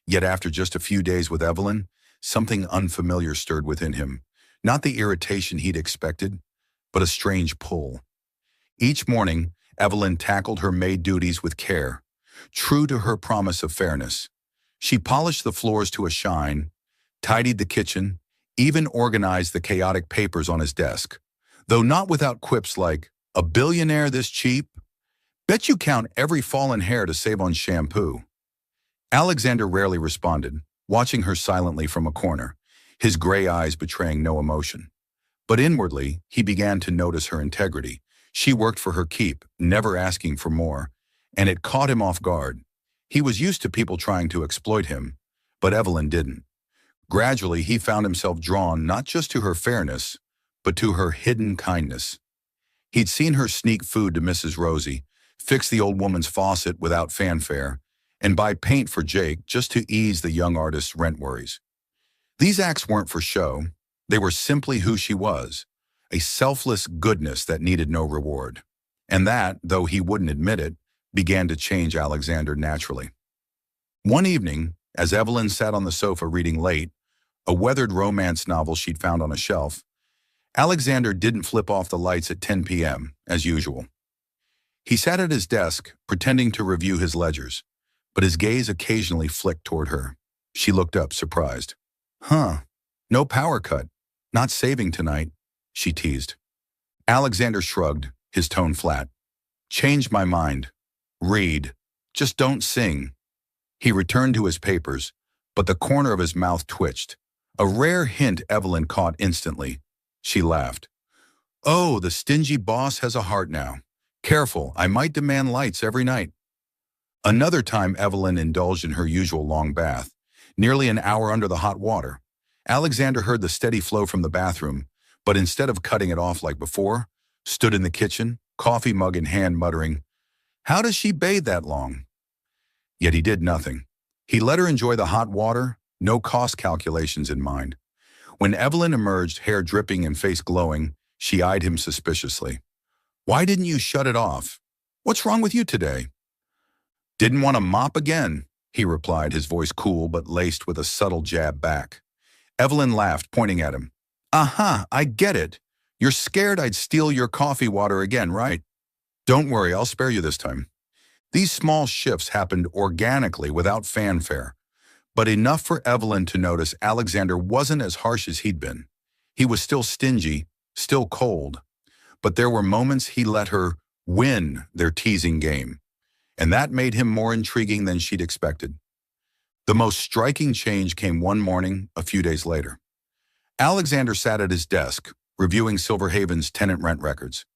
Speaker 1: Yet after just a few days with Evelyn, something unfamiliar stirred within him, not the irritation he'd expected, but a strange pull. Each morning, Evelyn tackled her maid duties with care, true to her promise of fairness. She polished the floors to a shine, tidied the kitchen, even organized the chaotic papers on his desk, though not without quips like, "A billionaire this cheap? Bet you count every fallen hair to save on shampoo." Alexander rarely responded, watching her silently from a corner, his gray eyes betraying no emotion. But inwardly, he began to notice her integrity. She worked for her keep, never asking for more, and it caught him off guard. He was used to people trying to exploit him, but Evelyn didn't. Gradually, he found himself drawn not just to her fairness, but to her hidden kindness. He'd seen her sneak food to Mrs. Rosie, fix the old woman's faucet without fanfare, and buy paint for Jake just to ease the young artist's rent worries. These acts weren't for show. They were simply who she was, a selfless goodness that needed no reward. And that, though he wouldn't admit it, began to change Alexander naturally. One evening, as Evelyn sat on the sofa reading late, a weathered romance novel she'd found on a shelf, Alexander didn't flip off the lights at 10 p.m., as usual. He sat at his desk, pretending to review his ledgers, but his gaze occasionally flicked toward her. She looked up, surprised. "Huh, no power cut. Not saving tonight," she teased. Alexander shrugged, his tone flat. "Changed my mind. Read. Just don't sing." He returned to his papers, but the corner of his mouth twitched, a rare hint Evelyn caught instantly. She laughed. "Oh, the stingy boss has a heart now. Careful, I might demand lights every night." Another time Evelyn indulged in her usual long bath, nearly an hour under the hot water. Alexander heard the steady flow from the bathroom, but instead of cutting it off like before, stood in the kitchen, coffee mug in hand, muttering, "How does she bathe that long?" Yet he did nothing. He let her enjoy the hot water, no cost calculations in mind. When Evelyn emerged, hair dripping and face glowing, she eyed him suspiciously. "Why didn't you shut it off? What's wrong with you today?" "Didn't want to mop again," he replied, his voice cool but laced with a subtle jab back. Evelyn laughed, pointing at him. "Aha, I get it. You're scared I'd steal your coffee water again, right? Don't worry, I'll spare you this time." These small shifts happened organically without fanfare, but enough for Evelyn to notice Alexander wasn't as harsh as he'd been. He was still stingy, still cold, but there were moments he let her win their teasing game, and that made him more intriguing than she'd expected. The most striking change came one morning, a few days later. Alexander sat at his desk, reviewing Silverhaven's tenant rent records.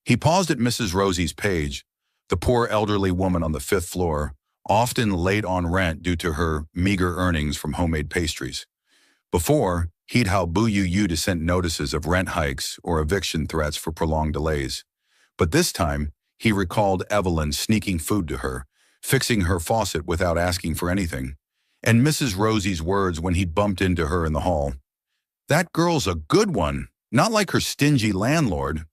Speaker 1: He paused at Mrs. Rosie's page, the poor elderly woman on the 5th floor, often late on rent due to her meager earnings from homemade pastries. Before, he'd boo-you-you to send notices of rent hikes or eviction threats for prolonged delays. But this time, he recalled Evelyn sneaking food to her, fixing her faucet without asking for anything, and Mrs. Rosie's words when he'd bumped into her in the hall. "That girl's a good one, not like her stingy landlord."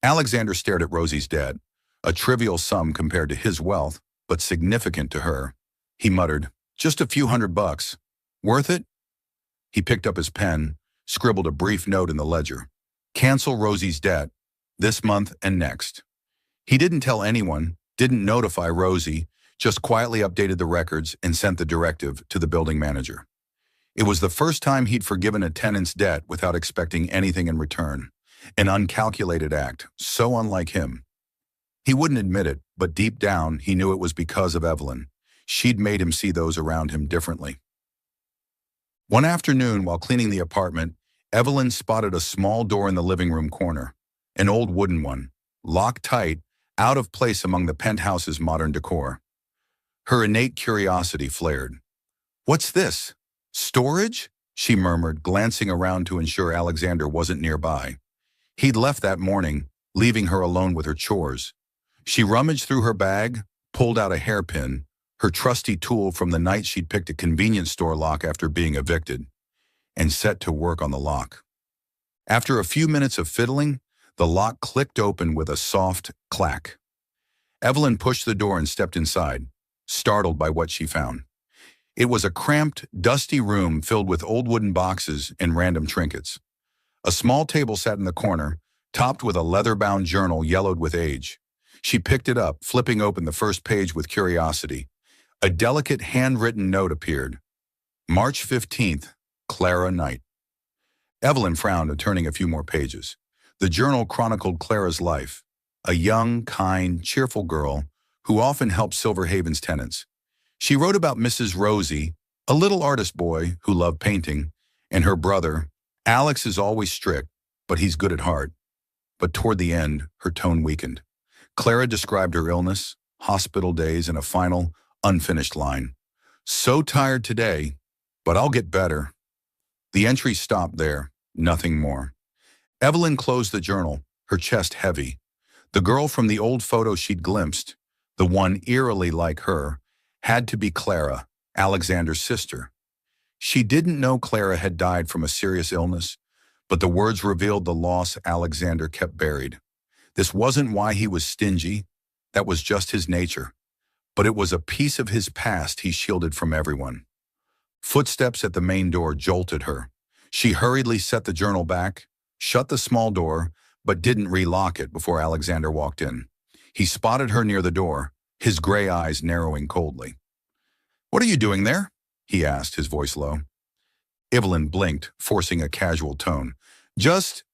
Speaker 1: Alexander stared at Rosie's debt, a trivial sum compared to his wealth, but significant to her. He muttered, "Just a few $100. Worth it?" He picked up his pen, scribbled a brief note in the ledger. "Cancel Rosie's debt, this month and next." He didn't tell anyone, didn't notify Rosie, just quietly updated the records and sent the directive to the building manager. It was the first time he'd forgiven a tenant's debt without expecting anything in return, an uncalculated act, so unlike him. He wouldn't admit it, but deep down, he knew it was because of Evelyn. She'd made him see those around him differently. One afternoon, while cleaning the apartment, Evelyn spotted a small door in the living room corner, an old wooden one, locked tight, out of place among the penthouse's modern decor. Her innate curiosity flared. "What's this? Storage?" she murmured, glancing around to ensure Alexander wasn't nearby. He'd left that morning, leaving her alone with her chores. She rummaged through her bag, pulled out a hairpin, her trusty tool from the night she'd picked a convenience store lock after being evicted, and set to work on the lock. After a few minutes of fiddling, the lock clicked open with a soft clack. Evelyn pushed the door and stepped inside, startled by what she found. It was a cramped, dusty room filled with old wooden boxes and random trinkets. A small table sat in the corner, topped with a leather-bound journal yellowed with age. She picked it up, flipping open the first page with curiosity. A delicate handwritten note appeared. March 15th, Clara Knight. Evelyn frowned, turning a few more pages. The journal chronicled Clara's life, a young, kind, cheerful girl who often helped Silverhaven's tenants. She wrote about Mrs. Rosie, a little artist boy who loved painting, and her brother. "Alex is always strict, but he's good at heart." But toward the end, her tone weakened. Clara described her illness, hospital days, and a final, unfinished line. "So tired today, but I'll get better." The entry stopped there, nothing more. Evelyn closed the journal, her chest heavy. The girl from the old photo she'd glimpsed, the one eerily like her, had to be Clara, Alexander's sister. She didn't know Clara had died from a serious illness, But the words revealed the loss Alexander kept buried. This wasn't why he was stingy. That was just his nature. But it was a piece of his past he shielded from everyone. Footsteps at the main door jolted her. She hurriedly set the journal back, shut the small door, but didn't relock it before Alexander walked in. He spotted her near the door, his gray eyes narrowing coldly. "What are you doing there?" he asked, his voice low. Evelyn blinked, forcing a casual tone. "Just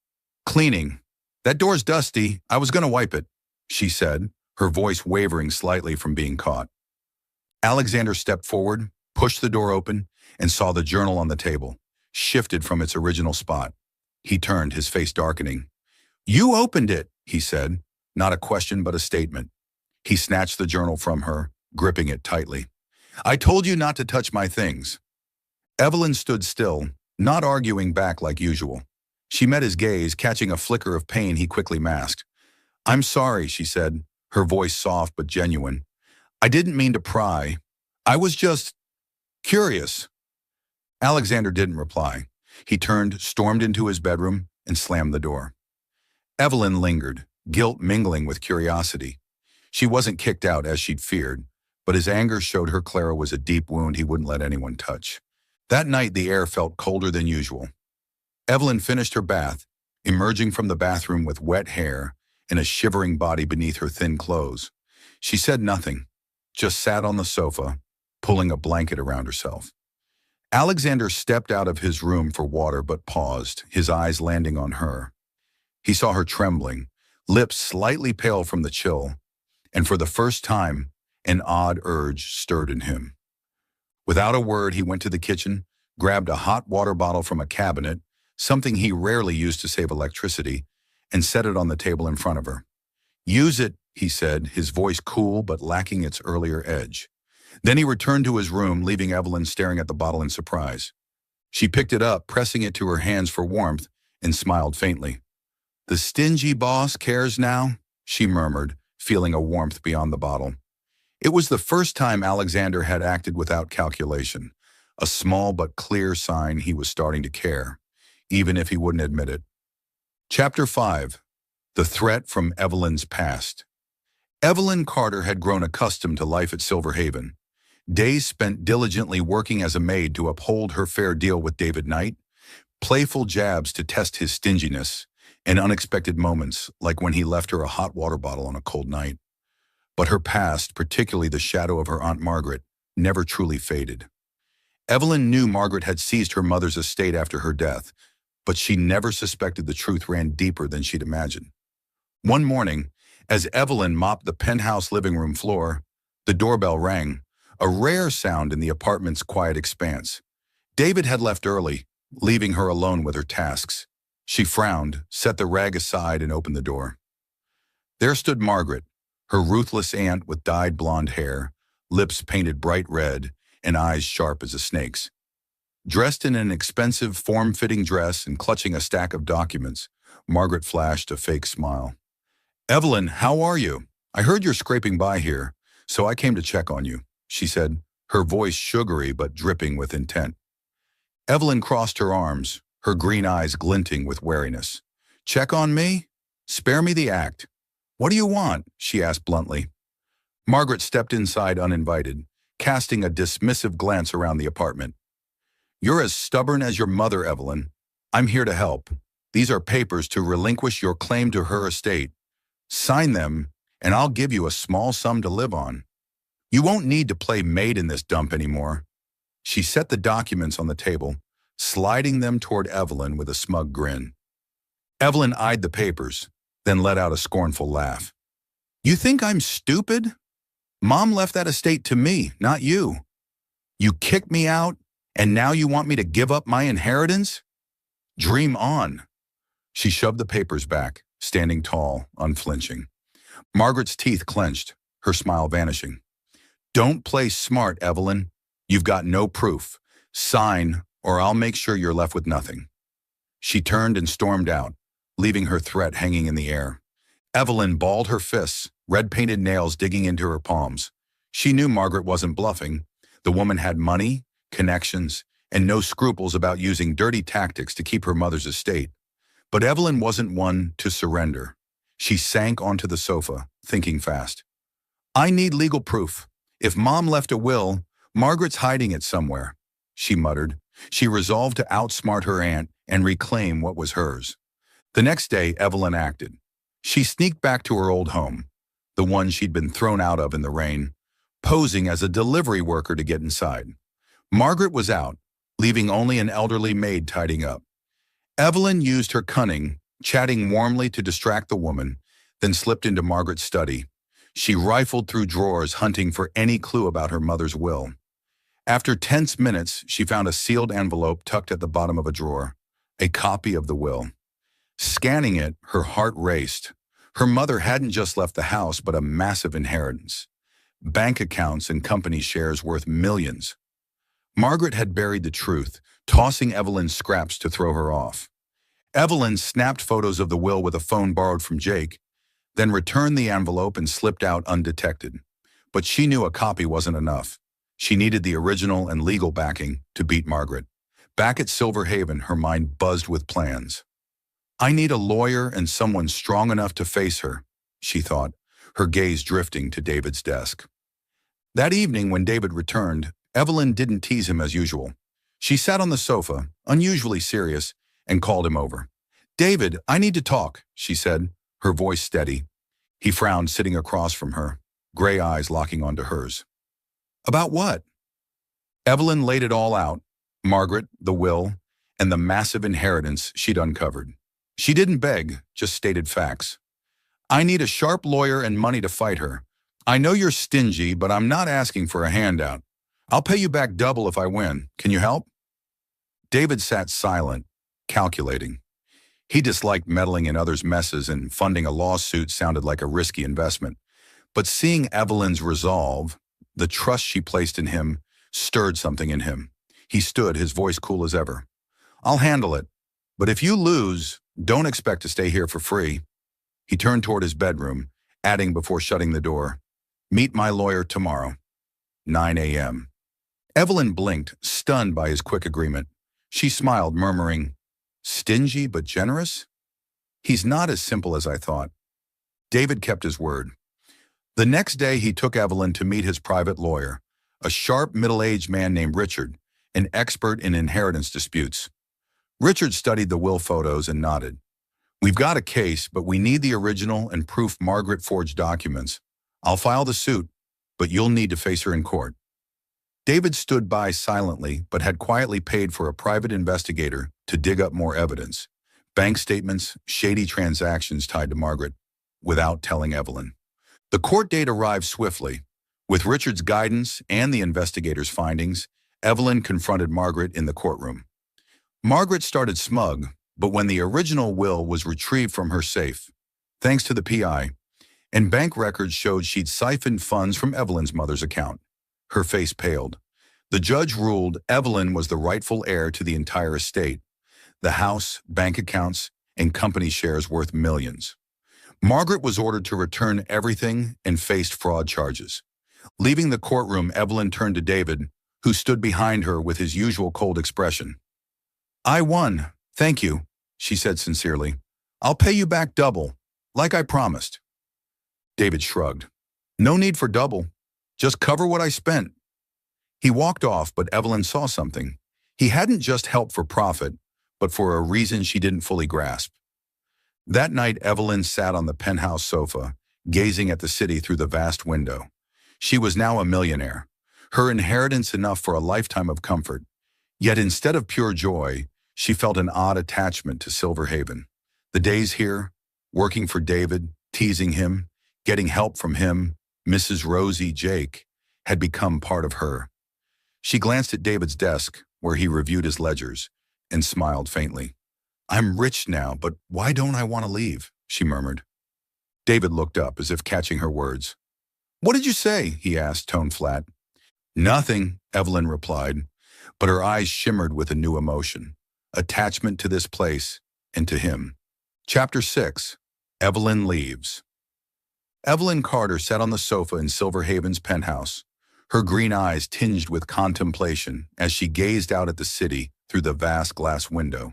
Speaker 1: cleaning. That door's dusty. I was going to wipe it," she said, her voice wavering slightly from being caught. Alexander stepped forward, pushed the door open, and saw the journal on the table, shifted from its original spot. He turned, his face darkening. "You opened it," he said, not a question but a statement. He snatched the journal from her, gripping it tightly. "I told you not to touch my things." Evelyn stood still, not arguing back like usual. She met his gaze, catching a flicker of pain he quickly masked. "I'm sorry," she said, her voice soft but genuine. "I didn't mean to pry. I was just curious." Alexander didn't reply. He turned, stormed into his bedroom, and slammed the door. Evelyn lingered, guilt mingling with curiosity. She wasn't kicked out as she'd feared, but his anger showed her Clara was a deep wound he wouldn't let anyone touch. That night the air felt colder than usual. Evelyn finished her bath, emerging from the bathroom with wet hair and a shivering body beneath her thin clothes. She said nothing, just sat on the sofa, pulling a blanket around herself. Alexander stepped out of his room for water but paused, his eyes landing on her. He saw her trembling, lips slightly pale from the chill, and for the first time, an odd urge stirred in him. Without a word, he went to the kitchen, grabbed a hot water bottle from a cabinet, something he rarely used to save electricity, and set it on the table in front of her. "Use it," he said, his voice cool but lacking its earlier edge. Then he returned to his room, leaving Evelyn staring at the bottle in surprise. She picked it up, pressing it to her hands for warmth, and smiled faintly. "The stingy boss cares now," she murmured, feeling a warmth beyond the bottle. It was the first time Alexander had acted without calculation, a small but clear sign he was starting to care, even if he wouldn't admit it. Chapter 5. The Threat from Evelyn's Past. Evelyn Carter had grown accustomed to life at Silver Haven. Days spent diligently working as a maid to uphold her fair deal with David Knight, playful jabs to test his stinginess, and unexpected moments like when he left her a hot water bottle on a cold night. But her past, particularly the shadow of her Aunt Margaret, never truly faded. Evelyn knew Margaret had seized her mother's estate after her death, but she never suspected the truth ran deeper than she'd imagined. One morning, as Evelyn mopped the penthouse living room floor, the doorbell rang, a rare sound in the apartment's quiet expanse. David had left early, leaving her alone with her tasks. She frowned, set the rag aside, and opened the door. There stood Margaret, her ruthless aunt with dyed blonde hair, lips painted bright red, and eyes sharp as a snake's. Dressed in an expensive, form-fitting dress and clutching a stack of documents, Margaret flashed a fake smile. "Evelyn, how are you? I heard you're scraping by here, so I came to check on you," she said, her voice sugary but dripping with intent. Evelyn crossed her arms, her green eyes glinting with wariness. "Check on me? Spare me the act. What do you want?" she asked bluntly. Margaret stepped inside uninvited, casting a dismissive glance around the apartment. "You're as stubborn as your mother, Evelyn. I'm here to help. These are papers to relinquish your claim to her estate. Sign them, and I'll give you a small sum to live on. You won't need to play maid in this dump anymore." She set the documents on the table, sliding them toward Evelyn with a smug grin. Evelyn eyed the papers, then let out a scornful laugh. "You think I'm stupid? Mom left that estate to me, not you. You kicked me out, and now you want me to give up my inheritance? Dream on." She shoved the papers back, standing tall, unflinching. Margaret's teeth clenched, her smile vanishing. "Don't play smart, Evelyn. You've got no proof. Sign, or I'll make sure you're left with nothing." She turned and stormed out, leaving her threat hanging in the air. Evelyn balled her fists, red-painted nails digging into her palms. She knew Margaret wasn't bluffing. The woman had money, connections, and no scruples about using dirty tactics to keep her mother's estate. But Evelyn wasn't one to surrender. She sank onto the sofa, thinking fast. I need legal proof. If Mom left a will, Margaret's hiding it somewhere, she muttered. She resolved to outsmart her aunt and reclaim what was hers. The next day, Evelyn acted. She sneaked back to her old home, the one she'd been thrown out of in the rain, posing as a delivery worker to get inside. Margaret was out, leaving only an elderly maid tidying up. Evelyn used her cunning, chatting warmly to distract the woman, then slipped into Margaret's study. She rifled through drawers, hunting for any clue about her mother's will. After tense minutes, she found a sealed envelope tucked at the bottom of a drawer, a copy of the will. Scanning it, her heart raced. Her mother hadn't just left the house, but a massive inheritance. Bank accounts and company shares worth millions. Margaret had buried the truth, tossing Evelyn's scraps to throw her off. Evelyn snapped photos of the will with a phone borrowed from Jake, then returned the envelope and slipped out undetected. But she knew a copy wasn't enough. She needed the original and legal backing to beat Margaret. Back at Silver Haven, her mind buzzed with plans. I need a lawyer and someone strong enough to face her, she thought, her gaze drifting to David's desk. That evening, when David returned, Evelyn didn't tease him as usual. She sat on the sofa, unusually serious, and called him over. David, I need to talk, she said, her voice steady. He frowned, sitting across from her, gray eyes locking onto hers. About what? Evelyn laid it all out, Margaret, the will, and the massive inheritance she'd uncovered. She didn't beg, just stated facts. I need a sharp lawyer and money to fight her. I know you're stingy, but I'm not asking for a handout. I'll pay you back double if I win. Can you help? David sat silent, calculating. He disliked meddling in others' messes, and funding a lawsuit sounded like a risky investment. But seeing Evelyn's resolve, the trust she placed in him, stirred something in him. He stood, his voice cool as ever. I'll handle it, but if you lose, don't expect to stay here for free. He turned toward his bedroom, adding before shutting the door, meet my lawyer tomorrow, 9 a.m. Evelyn blinked, stunned by his quick agreement. She smiled, murmuring, stingy but generous? He's not as simple as I thought. David kept his word. The next day, he took Evelyn to meet his private lawyer, a sharp, middle-aged man named Richard, an expert in inheritance disputes. Richard studied the will photos and nodded. We've got a case, but we need the original and proof Margaret forged documents. I'll file the suit, but you'll need to face her in court. David stood by silently, but had quietly paid for a private investigator to dig up more evidence, bank statements, shady transactions tied to Margaret, without telling Evelyn. The court date arrived swiftly. With Richard's guidance and the investigator's findings, Evelyn confronted Margaret in the courtroom. Margaret started smug, but when the original will was retrieved from her safe, thanks to the PI, and bank records showed she'd siphoned funds from Evelyn's mother's account, her face paled. The judge ruled Evelyn was the rightful heir to the entire estate, the house, bank accounts, and company shares worth millions. Margaret was ordered to return everything and faced fraud charges. Leaving the courtroom, Evelyn turned to David, who stood behind her with his usual cold expression. I won, thank you, she said sincerely. I'll pay you back double, like I promised. David shrugged. No need for double. Just cover what I spent. He walked off, but Evelyn saw something. He hadn't just helped for profit, but for a reason she didn't fully grasp. That night, Evelyn sat on the penthouse sofa, gazing at the city through the vast window. She was now a millionaire, her inheritance enough for a lifetime of comfort. Yet instead of pure joy, she felt an odd attachment to Silver Haven. The days here, working for David, teasing him, getting help from him, Mrs. Rosie, Jake, had become part of her. She glanced at David's desk, where he reviewed his ledgers, and smiled faintly. I'm rich now, but why don't I want to leave? She murmured. David looked up, as if catching her words. What did you say? He asked, tone flat. Nothing, Evelyn replied, but her eyes shimmered with a new emotion, attachment to this place and to him. Chapter 6. Evelyn Leaves. Evelyn Carter sat on the sofa in Silver Haven's penthouse, her green eyes tinged with contemplation as she gazed out at the city through the vast glass window.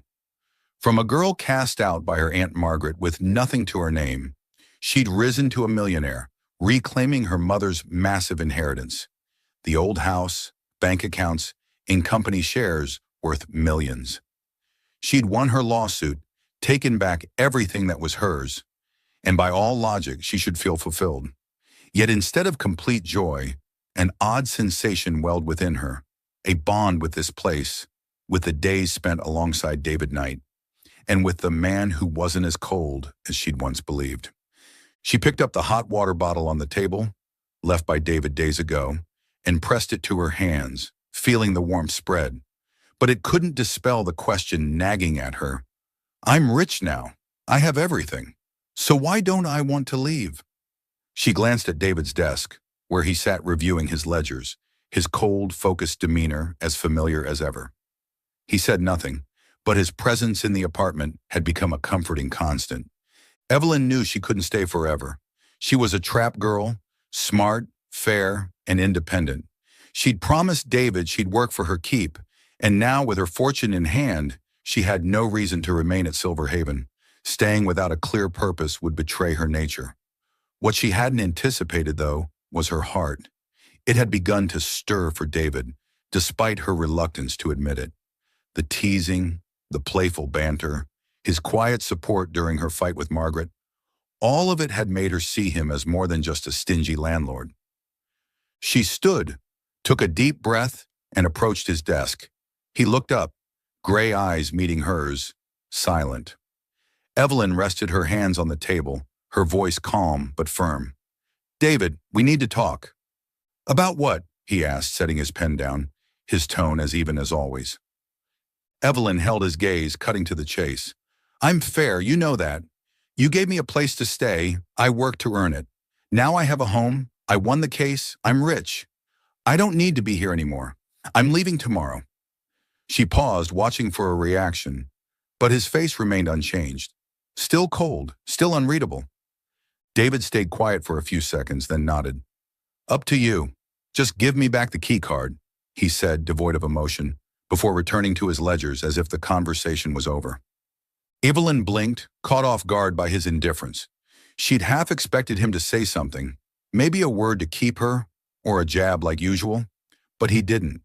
Speaker 1: From a girl cast out by her Aunt Margaret with nothing to her name, she'd risen to a millionaire, reclaiming her mother's massive inheritance. The old house, bank accounts, and company shares worth millions. She'd won her lawsuit, taken back everything that was hers, and by all logic, she should feel fulfilled. Yet instead of complete joy, an odd sensation welled within her, a bond with this place, with the days spent alongside David Knight, and with the man who wasn't as cold as she'd once believed. She picked up the hot water bottle on the table, left by David days ago, and pressed it to her hands, feeling the warmth spread. But it couldn't dispel the question nagging at her. I'm rich now. I have everything. So why don't I want to leave? She glanced at David's desk, where he sat reviewing his ledgers, his cold, focused demeanor as familiar as ever. He said nothing, but his presence in the apartment had become a comforting constant. Evelyn knew she couldn't stay forever. She was a trap girl, smart, fair, and independent. She'd promised David she'd work for her keep, and now with her fortune in hand, she had no reason to remain at Silver Haven. Staying without a clear purpose would betray her nature. What she hadn't anticipated, though, was her heart. It had begun to stir for David, despite her reluctance to admit it. The teasing, the playful banter, his quiet support during her fight with Margaret, all of it had made her see him as more than just a stingy landlord. She stood, took a deep breath, and approached his desk. He looked up, gray eyes meeting hers, silent. Evelyn rested her hands on the table, her voice calm but firm. David, we need to talk. About what? He asked, setting his pen down, his tone as even as always. Evelyn held his gaze, cutting to the chase. I'm fair, you know that. You gave me a place to stay, I worked to earn it. Now I have a home, I won the case, I'm rich. I don't need to be here anymore. I'm leaving tomorrow. She paused, watching for a reaction, but his face remained unchanged. Still cold, still unreadable. David stayed quiet for a few seconds, then nodded. Up to you. Just give me back the key card, he said, devoid of emotion, before returning to his ledgers as if the conversation was over. Evelyn blinked, caught off guard by his indifference. She'd half expected him to say something, maybe a word to keep her, or a jab like usual, but he didn't.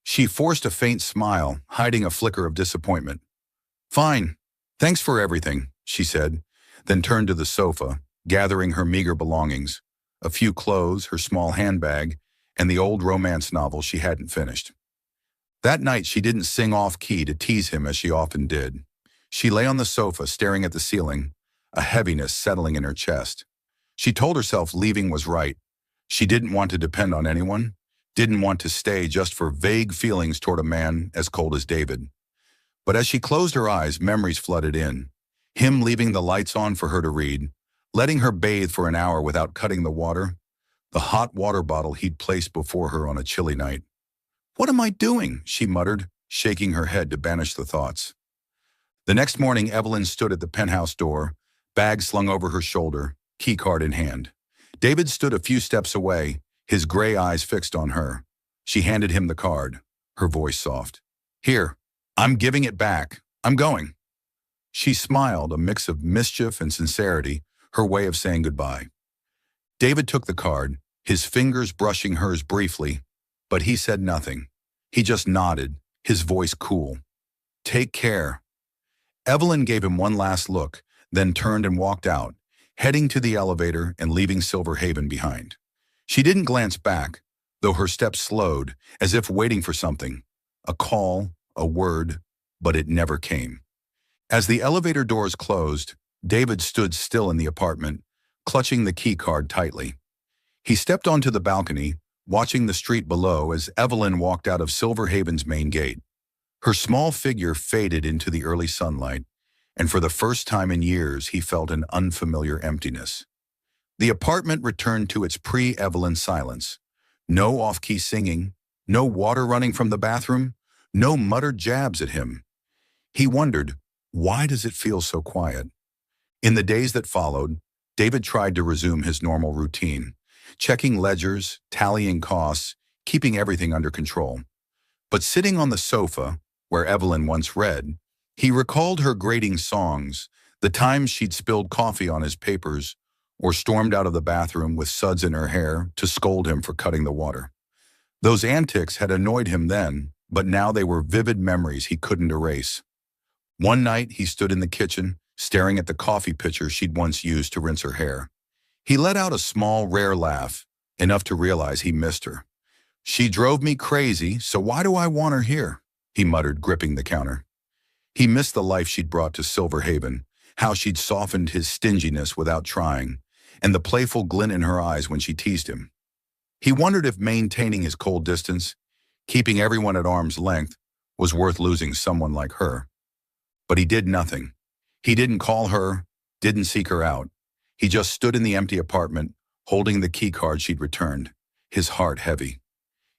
Speaker 1: She forced a faint smile, hiding a flicker of disappointment. Fine. Thanks for everything, she said, then turned to the sofa, gathering her meager belongings, a few clothes, her small handbag, and the old romance novel she hadn't finished. That night she didn't sing off-key to tease him as she often did. She lay on the sofa, staring at the ceiling, a heaviness settling in her chest. She told herself leaving was right. She didn't want to depend on anyone, didn't want to stay just for vague feelings toward a man as cold as David. But as she closed her eyes, memories flooded in. Him leaving the lights on for her to read, letting her bathe for an hour without cutting the water, the hot water bottle he'd placed before her on a chilly night. What am I doing? She muttered, shaking her head to banish the thoughts. The next morning, Evelyn stood at the penthouse door, bag slung over her shoulder, keycard in hand. David stood a few steps away, his gray eyes fixed on her. She handed him the card, her voice soft. Here, I'm giving it back. I'm going. She smiled, a mix of mischief and sincerity, her way of saying goodbye. David took the card, his fingers brushing hers briefly, but he said nothing. He just nodded, his voice cool. Take care. Evelyn gave him one last look, then turned and walked out, heading to the elevator and leaving Silver Haven behind. She didn't glance back, though her steps slowed, as if waiting for something, a call, a word, but it never came. As the elevator doors closed, David stood still in the apartment, clutching the key card tightly. He stepped onto the balcony, watching the street below as Evelyn walked out of Silver Haven's main gate. Her small figure faded into the early sunlight, and for the first time in years he felt an unfamiliar emptiness. The apartment returned to its pre-Evelyn silence. No off-key singing, no water running from the bathroom, no muttered jabs at him. He wondered, why does it feel so quiet? In the days that followed, David tried to resume his normal routine, checking ledgers, tallying costs, keeping everything under control. But sitting on the sofa, where Evelyn once read, He recalled her grating songs, the times she'd spilled coffee on his papers, or stormed out of the bathroom with suds in her hair to scold him for cutting the water. Those antics had annoyed him then, but now they were vivid memories he couldn't erase. One night, he stood in the kitchen, staring at the coffee pitcher she'd once used to rinse her hair. He let out a small, rare laugh, enough to realize he missed her. "She drove me crazy, so why do I want her here?" he muttered, gripping the counter. He missed the life she'd brought to Silver Haven, how she'd softened his stinginess without trying, and the playful glint in her eyes when she teased him. He wondered if maintaining his cold distance, keeping everyone at arm's length, was worth losing someone like her. But he did nothing. He didn't call her, didn't seek her out. He just stood in the empty apartment, holding the key card she'd returned, his heart heavy.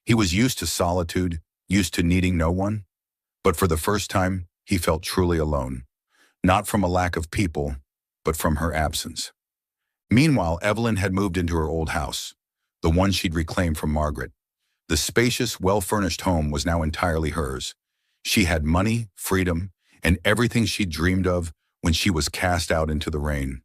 Speaker 1: He was used to solitude, used to needing no one. But for the first time, he felt truly alone. Not from a lack of people, but from her absence. Meanwhile, Evelyn had moved into her old house, the one she'd reclaimed from Margaret. The spacious, well-furnished home was now entirely hers. She had money, freedom, and everything she'd dreamed of when she was cast out into the rain.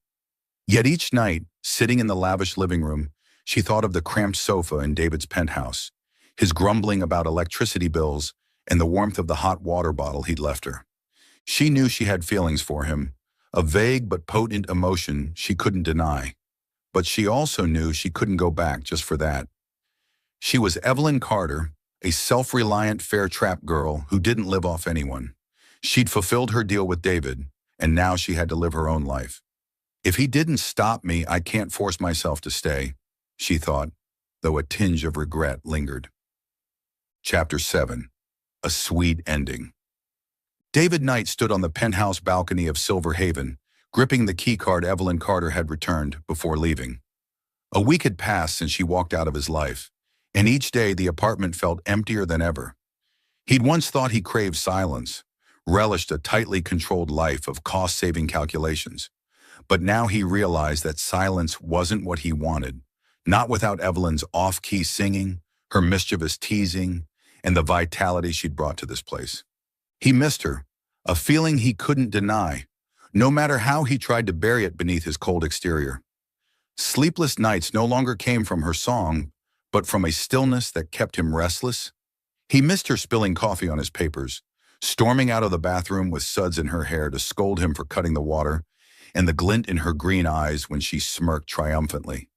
Speaker 1: Yet each night, sitting in the lavish living room, she thought of the cramped sofa in David's penthouse, his grumbling about electricity bills, and the warmth of the hot water bottle he'd left her. She knew she had feelings for him, a vague but potent emotion she couldn't deny. But she also knew she couldn't go back just for that. She was Evelyn Carter, a self-reliant fair trap girl who didn't live off anyone. She'd fulfilled her deal with David, and now she had to live her own life. "If he didn't stop me, I can't force myself to stay," she thought, though a tinge of regret lingered. Chapter 7. A Sweet Ending. David Knight stood on the penthouse balcony of Silver Haven, gripping the keycard Evelyn Carter had returned before leaving. A week had passed since she walked out of his life, and each day the apartment felt emptier than ever. He'd once thought he craved silence, relished a tightly controlled life of cost-saving calculations. But now he realized that silence wasn't what he wanted, not without Evelyn's off-key singing, her mischievous teasing, and the vitality she'd brought to this place. He missed her, a feeling he couldn't deny, no matter how he tried to bury it beneath his cold exterior. Sleepless nights no longer came from her song, but from a stillness that kept him restless. He missed her spilling coffee on his papers, storming out of the bathroom with suds in her hair to scold him for cutting the water, and the glint in her green eyes when she smirked triumphantly.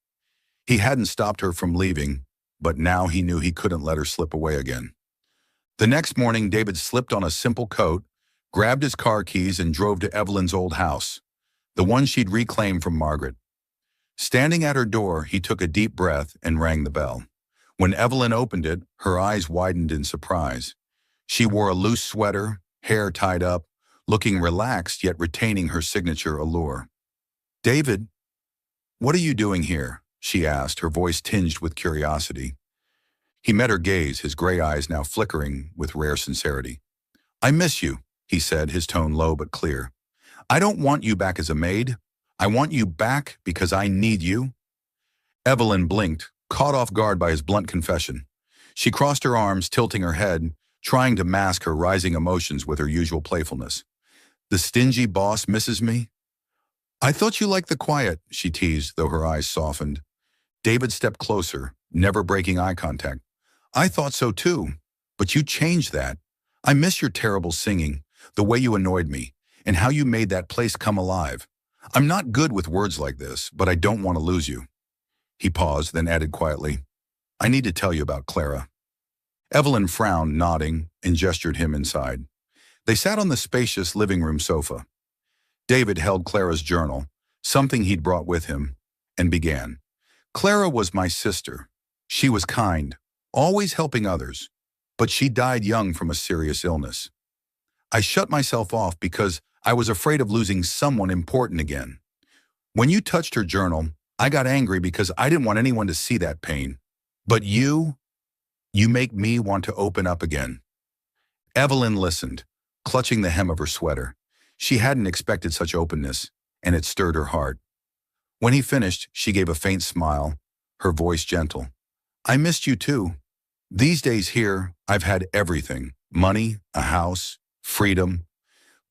Speaker 1: He hadn't stopped her from leaving, but now he knew he couldn't let her slip away again. The next morning, David slipped on a simple coat, grabbed his car keys, and drove to Evelyn's old house, the one she'd reclaimed from Margaret. Standing at her door, he took a deep breath and rang the bell. When Evelyn opened it, her eyes widened in surprise. She wore a loose sweater, hair tied up, looking relaxed yet retaining her signature allure. "David, what are you doing here?" she asked, her voice tinged with curiosity. He met her gaze, his gray eyes now flickering with rare sincerity. "I miss you," he said, his tone low but clear. "I don't want you back as a maid. I want you back because I need you." Evelyn blinked, caught off guard by his blunt confession. She crossed her arms, tilting her head, trying to mask her rising emotions with her usual playfulness. "The stingy boss misses me?" "I thought you liked the quiet," she teased, though her eyes softened. David stepped closer, never breaking eye contact. "I thought so too, but you changed that. I miss your terrible singing, the way you annoyed me, and how you made that place come alive. I'm not good with words like this, but I don't want to lose you." He paused, then added quietly, "I need to tell you about Clara." Evelyn frowned, nodding, and gestured him inside. They sat on the spacious living room sofa. David held Clara's journal, something he'd brought with him, and began. "Clara was my sister. She was kind, always helping others, but she died young from a serious illness. I shut myself off because I was afraid of losing someone important again. When you touched her journal, I got angry because I didn't want anyone to see that pain. But you make me want to open up again." Evelyn listened, clutching the hem of her sweater. She hadn't expected such openness, and it stirred her heart. When he finished, she gave a faint smile, her voice gentle. "I missed you too. These days here, I've had everything: money, a house, freedom.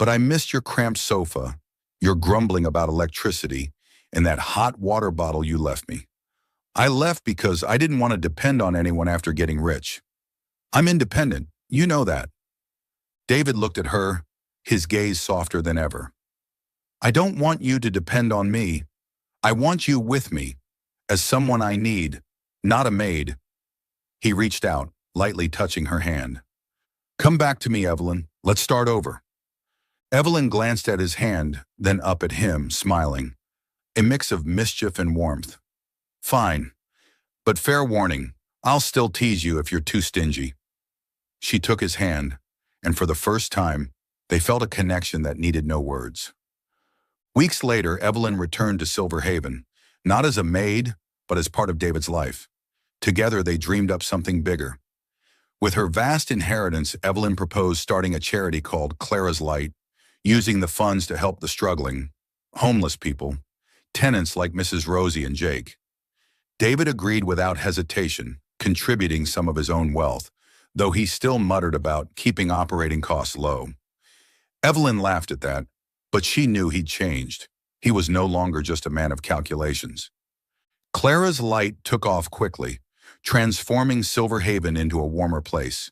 Speaker 1: But I missed your cramped sofa, your grumbling about electricity, and that hot water bottle you left me. I left because I didn't want to depend on anyone after getting rich. I'm independent, you know that." David looked at her, his gaze softer than ever. "I don't want you to depend on me. I want you with me, as someone I need, not a maid." He reached out, lightly touching her hand. "Come back to me, Evelyn. Let's start over." Evelyn glanced at his hand, then up at him, smiling, a mix of mischief and warmth. "Fine, but fair warning, I'll still tease you if you're too stingy." She took his hand, and for the first time, they felt a connection that needed no words. Weeks later, Evelyn returned to Silver Haven, not as a maid, but as part of David's life. Together, they dreamed up something bigger. With her vast inheritance, Evelyn proposed starting a charity called Clara's Light, using the funds to help the struggling, homeless people, tenants like Mrs. Rosie and Jake. David agreed without hesitation, contributing some of his own wealth, though he still muttered about keeping operating costs low. Evelyn laughed at that, but she knew he'd changed. He was no longer just a man of calculations. Clara's Light took off quickly, transforming Silver Haven into a warmer place.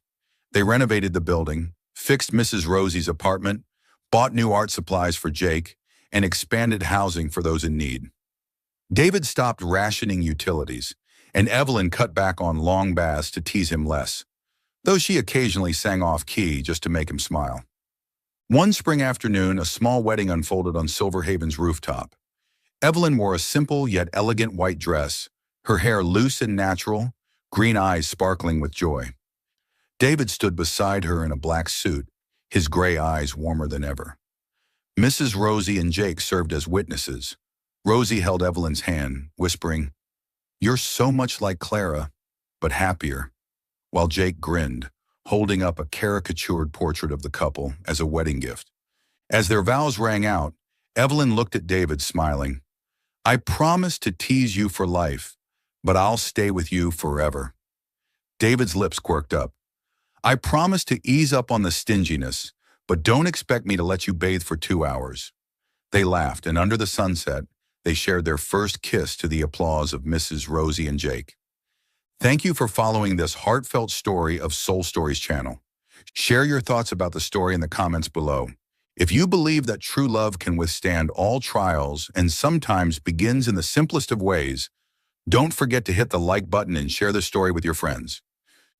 Speaker 1: They renovated the building, fixed Mrs. Rosie's apartment, bought new art supplies for Jake, and expanded housing for those in need. David stopped rationing utilities, and Evelyn cut back on long baths to tease him less, though she occasionally sang off-key just to make him smile. One spring afternoon, a small wedding unfolded on Silver Haven's rooftop. Evelyn wore a simple yet elegant white dress, her hair loose and natural, green eyes sparkling with joy. David stood beside her in a black suit, his gray eyes warmer than ever. Mrs. Rosie and Jake served as witnesses. Rosie held Evelyn's hand, whispering, "You're so much like Clara, but happier," while Jake grinned, holding up a caricatured portrait of the couple as a wedding gift. As their vows rang out, Evelyn looked at David, smiling. "I promise to tease you for life, but I'll stay with you forever." David's lips quirked up. "I promise to ease up on the stinginess, but don't expect me to let you bathe for 2 hours." They laughed, and under the sunset, they shared their first kiss to the applause of Mrs. Rosie and Jake. Thank you for following this heartfelt story of Soul Stories channel. Share your thoughts about the story in the comments below. If you believe that true love can withstand all trials and sometimes begins in the simplest of ways, don't forget to hit the like button and share the story with your friends.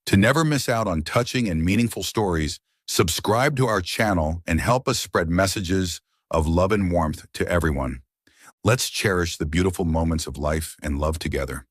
Speaker 1: To never miss out on touching and meaningful stories, subscribe to our channel and help us spread messages of love and warmth to everyone. Let's cherish the beautiful moments of life and love together.